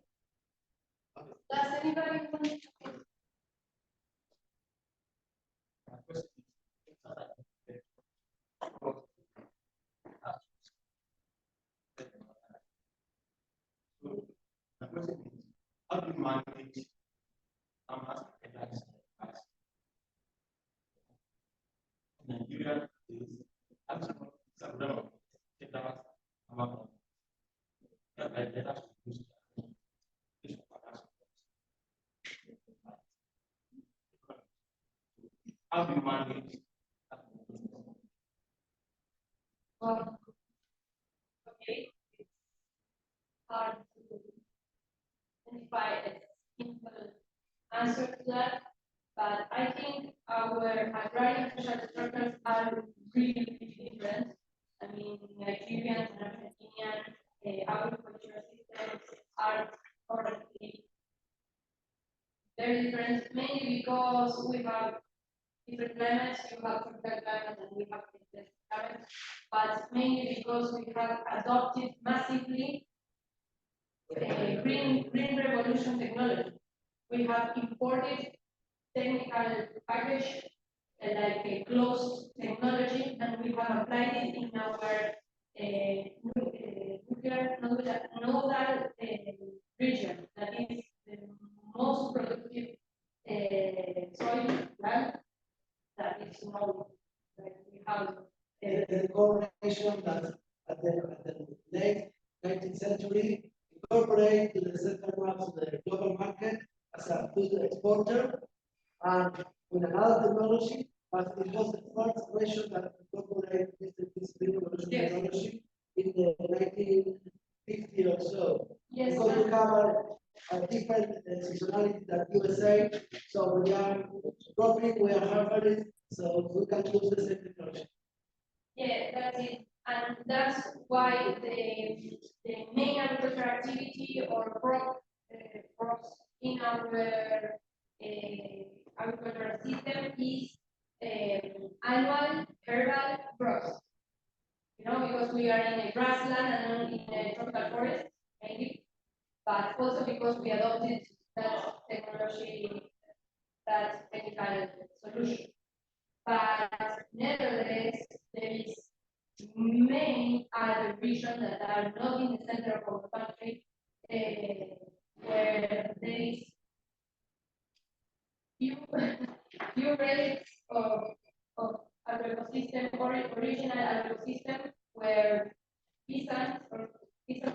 Does anybody want to? How do you manage farmers as Nigeria is actually how do you manage? Okay, it's hard to identify a simple answer to that, but I think our agrarian social structures are really different. I mean, Nigerian and Argentinian agricultural systems are currently very different, mainly because we have different climates, you have tropical climates and we have different climates, but mainly because we have adopted massively green revolution technology. We have imported technical package like a closed technology, and we have applied it in our nodal region, that is the most productive soil land that is known. Like we have the corporation that at the late 19th century incorporated to the central maps of the global market as a food exporter, and with another technology, but it was the first nation that incorporated this green revolution technology in the 1950 or so. Yes, because we have a different seasonality than USA, so we are cropping, we are harvesting, so we can use the same technology. Yeah, that's it. And that's why the main agricultural activity or crops in our agricultural system is annual herbal crops. You know, because we are in a grassland and in a tropical forest, maybe, but also because we adopted that technology, that technical solution. But nevertheless, there is many other regions that are not in the center of our country, where there is few relics of agro-ecosystem or original agro-ecosystem where peasant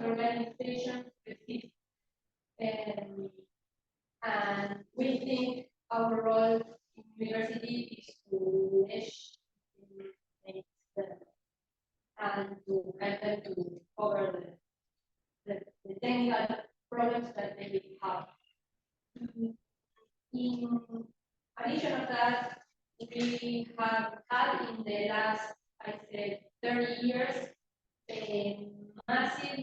organizations exist. And we think our role in university is to and to help them to cover the technical problems that they have. In addition of that, we have had in the last, I said, 30 years, a massive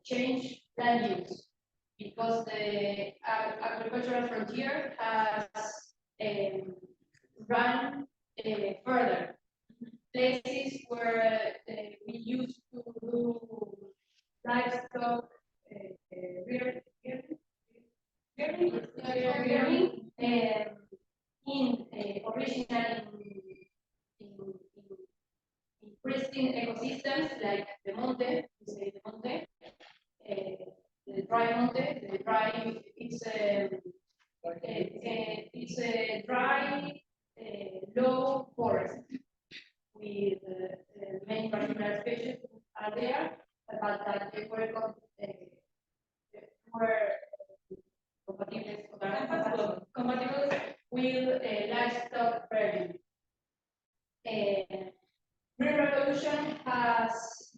change land use because the agricultural frontier has run further. Places where we used to do livestock rearing in original in pristine ecosystems like the Monte, we say the Monte, dry monte. The dry it's a dry low forest with many particular species are there, but that they were compatible with livestock breeding. Green Revolution has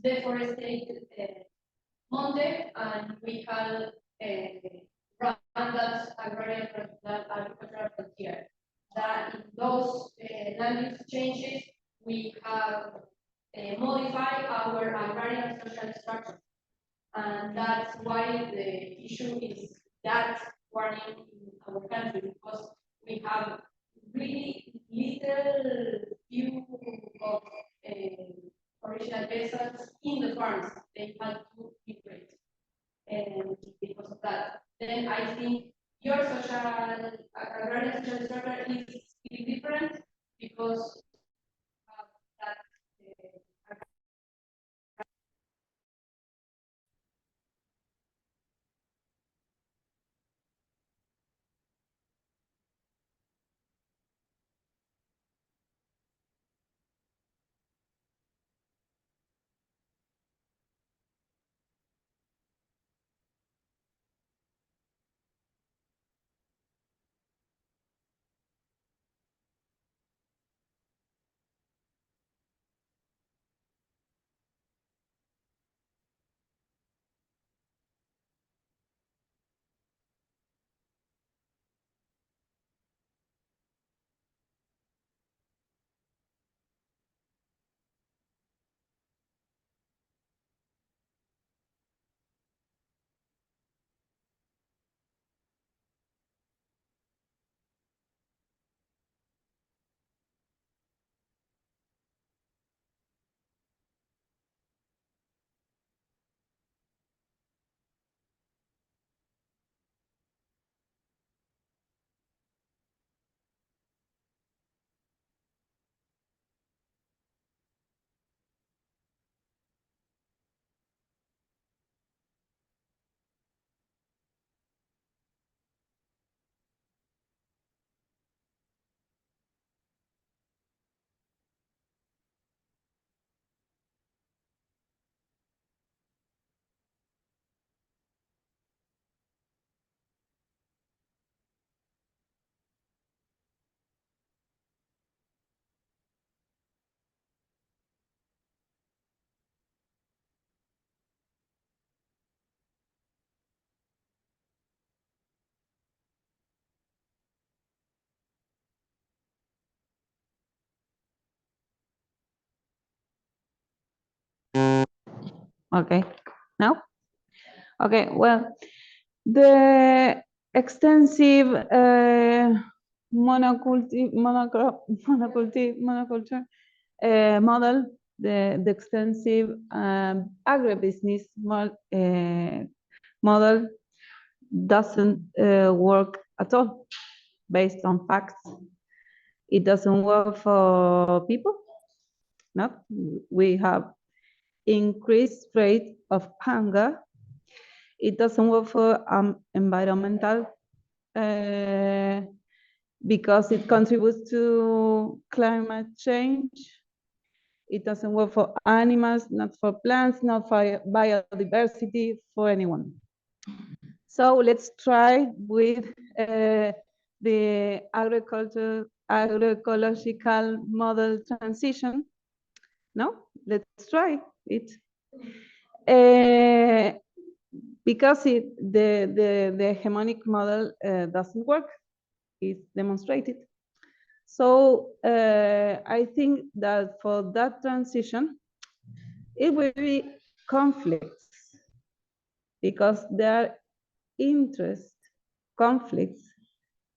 deforested Monte, and we have Rwanda's agrarian agricultural frontier. That in those land use changes, we have modified our agrarian and social structure. And that's why the issue is that warning in our country, because we have really little view of original peasants in the farms. They had to migrate, and because of that, then I think your agrarian social structure is different because of that. Okay, now? Okay, well, the extensive monoculture model, the extensive agribusiness model doesn't work at all based on facts. It doesn't work for people. No, we have increased rate of hunger. It doesn't work for environmental because it contributes to climate change. It doesn't work for animals, not for plants, not for biodiversity, for anyone. So let's try with the agroecological model transition. No, let's try it. Because the hegemonic model doesn't work, it's demonstrated. So I think that for that transition, it will be conflicts because there are conflicts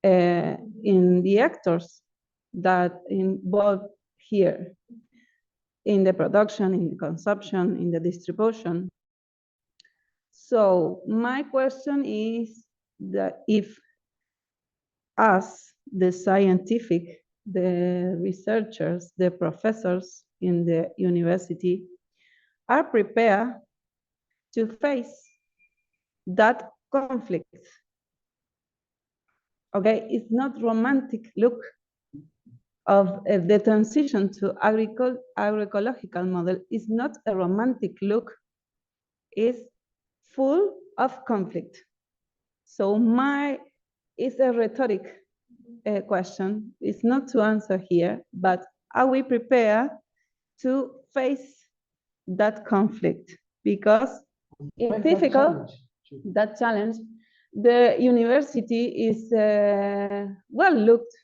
in the actors that involved here in the production, in the consumption, in the distribution. So my question is that if us, the scientific, the researchers, the professors in the university are prepared to face that conflict. Okay, it's not romantic look of the transition to agroecological model is not a romantic look, it's full of conflict. So it's a rhetoric question. It's not to answer here, but are we prepared to face that conflict? Because it's difficult, that challenge. The university is a well-looked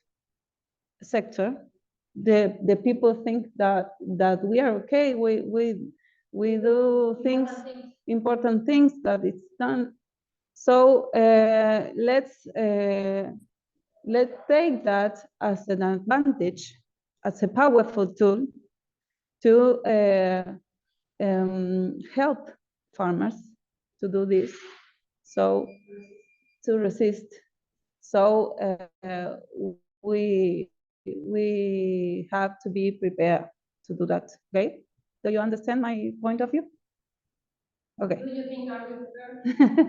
sector. The people think that we are okay. We do things, important things, that it's done. So let's take that as an advantage, as a powerful tool to help farmers to do this, so to resist. So we have to be prepared to do that. Okay, do you understand my point of view? Okay. Do you think are we prepared?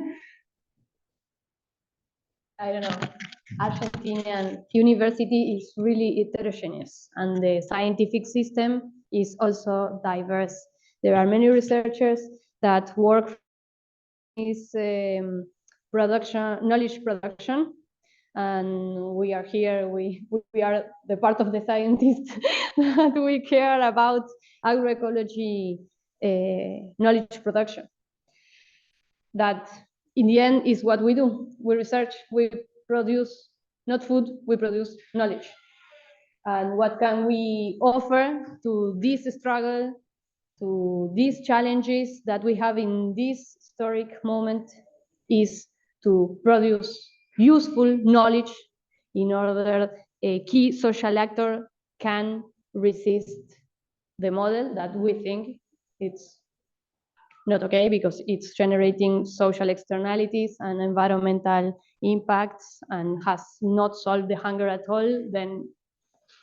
I don't know. Argentinian university is really heterogeneous, and the scientific system is also diverse. There are many researchers that work is knowledge production, and we are here. We are the part of the scientists that we care about agroecology knowledge production. That in the end is what we do. We research, we produce not food, we produce knowledge. And what can we offer to this struggle, to these challenges that we have in this historic moment, is to produce useful knowledge in order a key social actor can resist the model that we think it's not okay, because it's generating social externalities and environmental impacts and has not solved the hunger at all. Then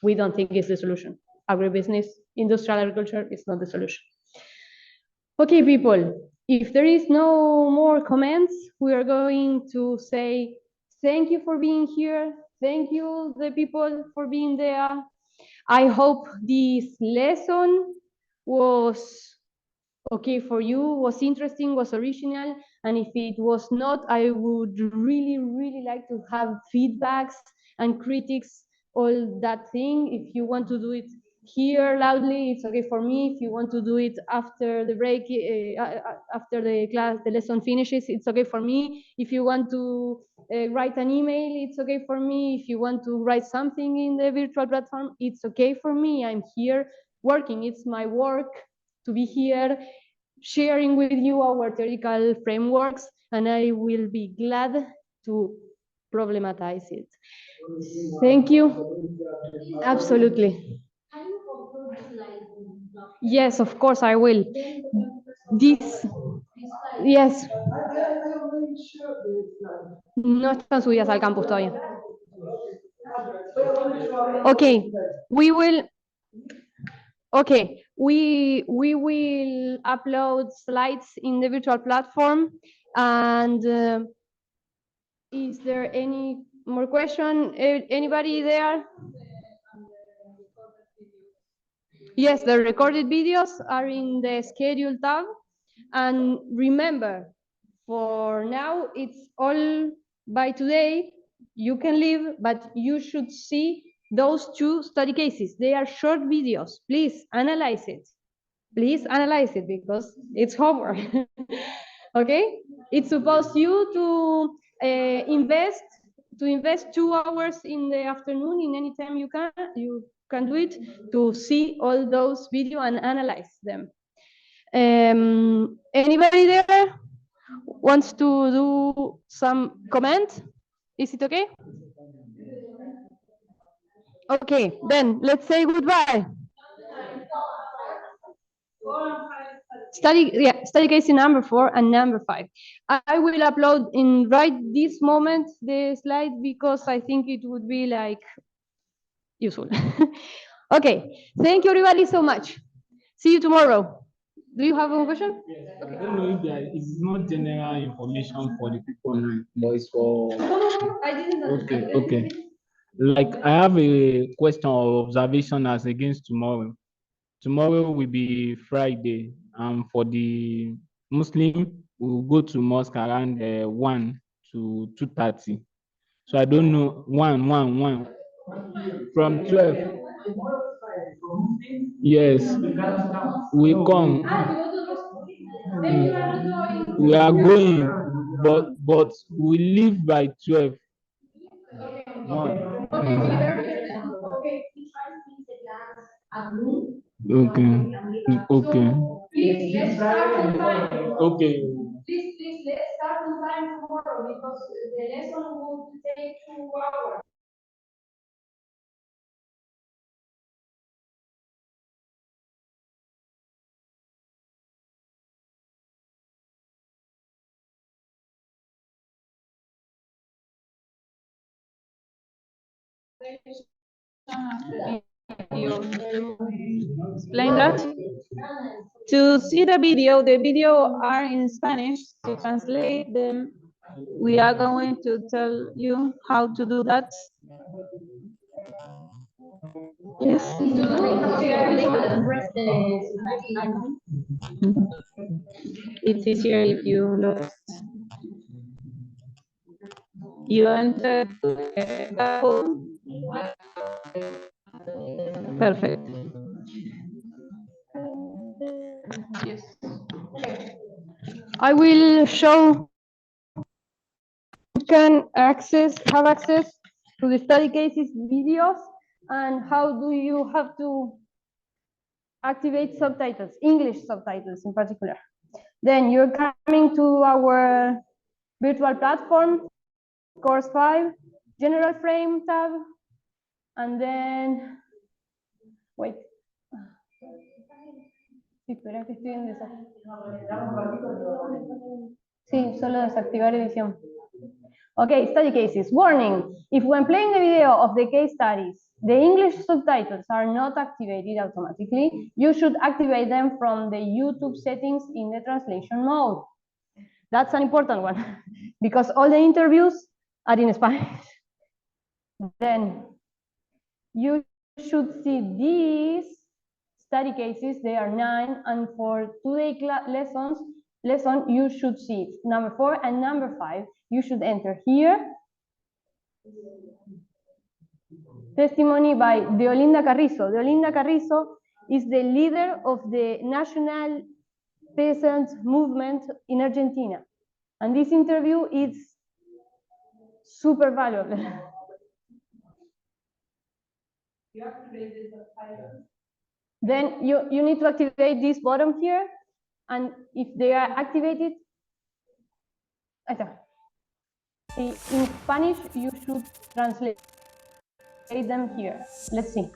we don't think it's the solution. Agribusiness, industrial agriculture is not the solution. Okay, people, if there is no more comments, we are going to say thank you for being here. Thank you, the people, for being there. I hope this lesson was okay for you, was interesting, was original. And if it was not, I would really, really like to have feedbacks and critics, all that thing. If you want to do it here loudly, it's okay for me. If you want to do it after the break, after the class, the lesson finishes, it's okay for me. If you want to write an email, it's okay for me. If you want to write something in the virtual platform, it's okay for me. I'm here working. It's my work to be here sharing with you our theoretical frameworks, and I will be glad to problematize it. Thank you. Absolutely. Yes, of course I will. This, yes. No están subidas al campus todavía. Okay, we will. Okay, we will upload slides in the virtual platform. And is there any more question? Anybody there? Yes, the recorded videos are in the schedule tab. And remember, for now, it's all by today. You can leave, but you should see those 2 study cases. They are short videos. Please analyze it. Please analyze it, because it's homework. Okay? It's supposed you to invest 2 hours in the afternoon, in any time you can do it, to see all those videos and analyze them. Anybody there wants to do some comment? Is it okay? Okay, then let's say goodbye. Study case number 4 and number 5. I will upload in right this moment the slide, because I think it would be like useful. Okay, thank you everybody so much. See you tomorrow. Do you have a question? I don't know if it's not general information for the people now, but it's for. I didn't Okay, okay. Like I have a question or observation as against tomorrow. Tomorrow will be Friday, and for the Muslim, we'll go to mosque around 1 to 2:30. So I don't know 1 from 12. Yes, we come. We are going, but we leave by 12. Okay. Okay. Please, let's start on time. Okay. Please, let's start on time tomorrow because the lesson will take 2 hours. Explain that. To see the video are in Spanish. To translate them, we are going to tell you how to do that. Yes. It's easier if you look. You enter the home. Perfect. Yes. I will show you can have access to the study cases videos and how do you have to activate subtitles, English subtitles in particular. Then you're coming to our virtual platform, course 5, general frame tab, and then, wait. Sí, espera que estoy en Sí, solo desactivar edición. Okay, study cases. Warning, if when playing a video of the case studies, the English subtitles are not activated automatically, you should activate them from the YouTube settings in the translation mode. That's an important one because all the interviews are in Spanish. Then you should see these study cases, they are 9, and for today lesson you should see number 4 and number 5. You should enter here. Testimony by Deolinda Carrizo. Deolinda Carrizo is the leader of the National Peasant Movement in Argentina. And this interview is super valuable. Then you need to activate this bottom here, and if they are activated, in Spanish you should translate them here. Let's see.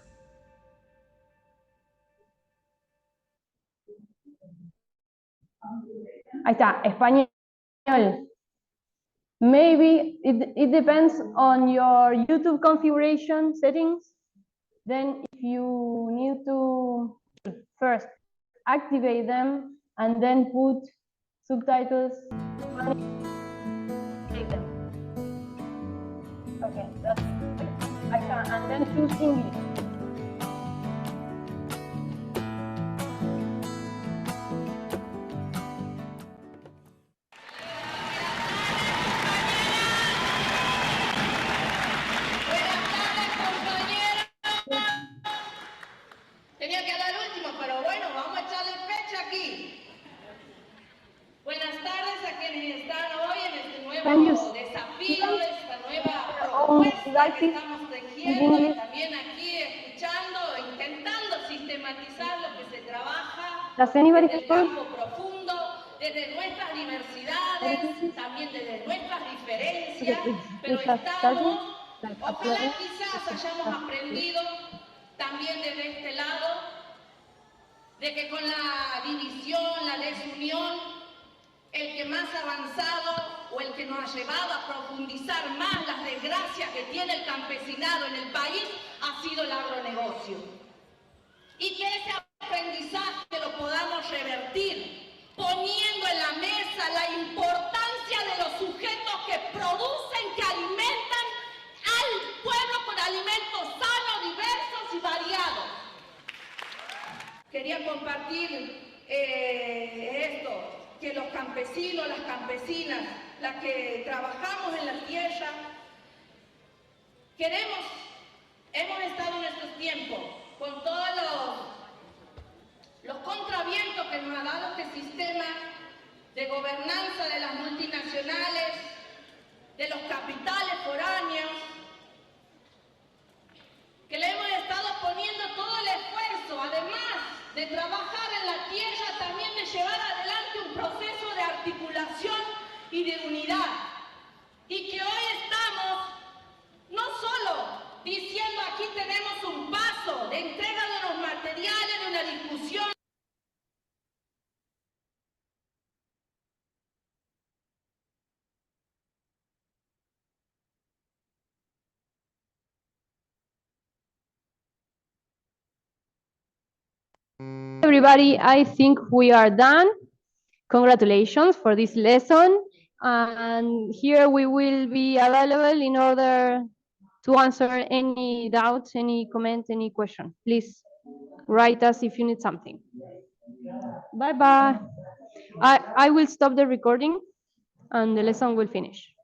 Ahí está, español. Maybe it depends on your YouTube configuration settings. Then if you need to first activate them and then put subtitles. Okay, that's it. And then choose English. Tenía que hablar último, pero bueno, vamos a echarle pecho aquí. Buenas tardes a quienes están hoy en este nuevo desafío, esta nueva propuesta que estamos tejiendo y también aquí escuchando, intentando sistematizar lo que se trabaja desde el campo profundo, desde nuestras diversidades, también desde nuestras diferencias, pero estamos, ojalá quizás hayamos aprendido también desde este lado, de que con la división, la desunión, el que más ha avanzado o el que nos ha llevado a profundizar más las desgracias que tiene el campesinado en el país ha sido el agronegocio. Y que ese aprendizaje lo podamos revertir quería compartir esto, que los campesinos, las campesinas, las que trabajamos en la tierra, hemos estado en estos tiempos con todos los contravientos que nos ha dado este sistema de gobernanza de las multinacionales, de los capitales foráneos, que le hemos estado poniendo todo el esfuerzo, además de trabajar en la tierra, también de llevar adelante un proceso de articulación y de unidad. Y que hoy estamos no solo diciendo aquí tenemos un paso de entrega de los materiales, de una discusión. Everybody, I think we are done. Congratulations for this lesson. And here we will be available in order to answer any doubts, any comment, any question. Please write us if you need something. Bye-bye. I will stop the recording and the lesson will finish.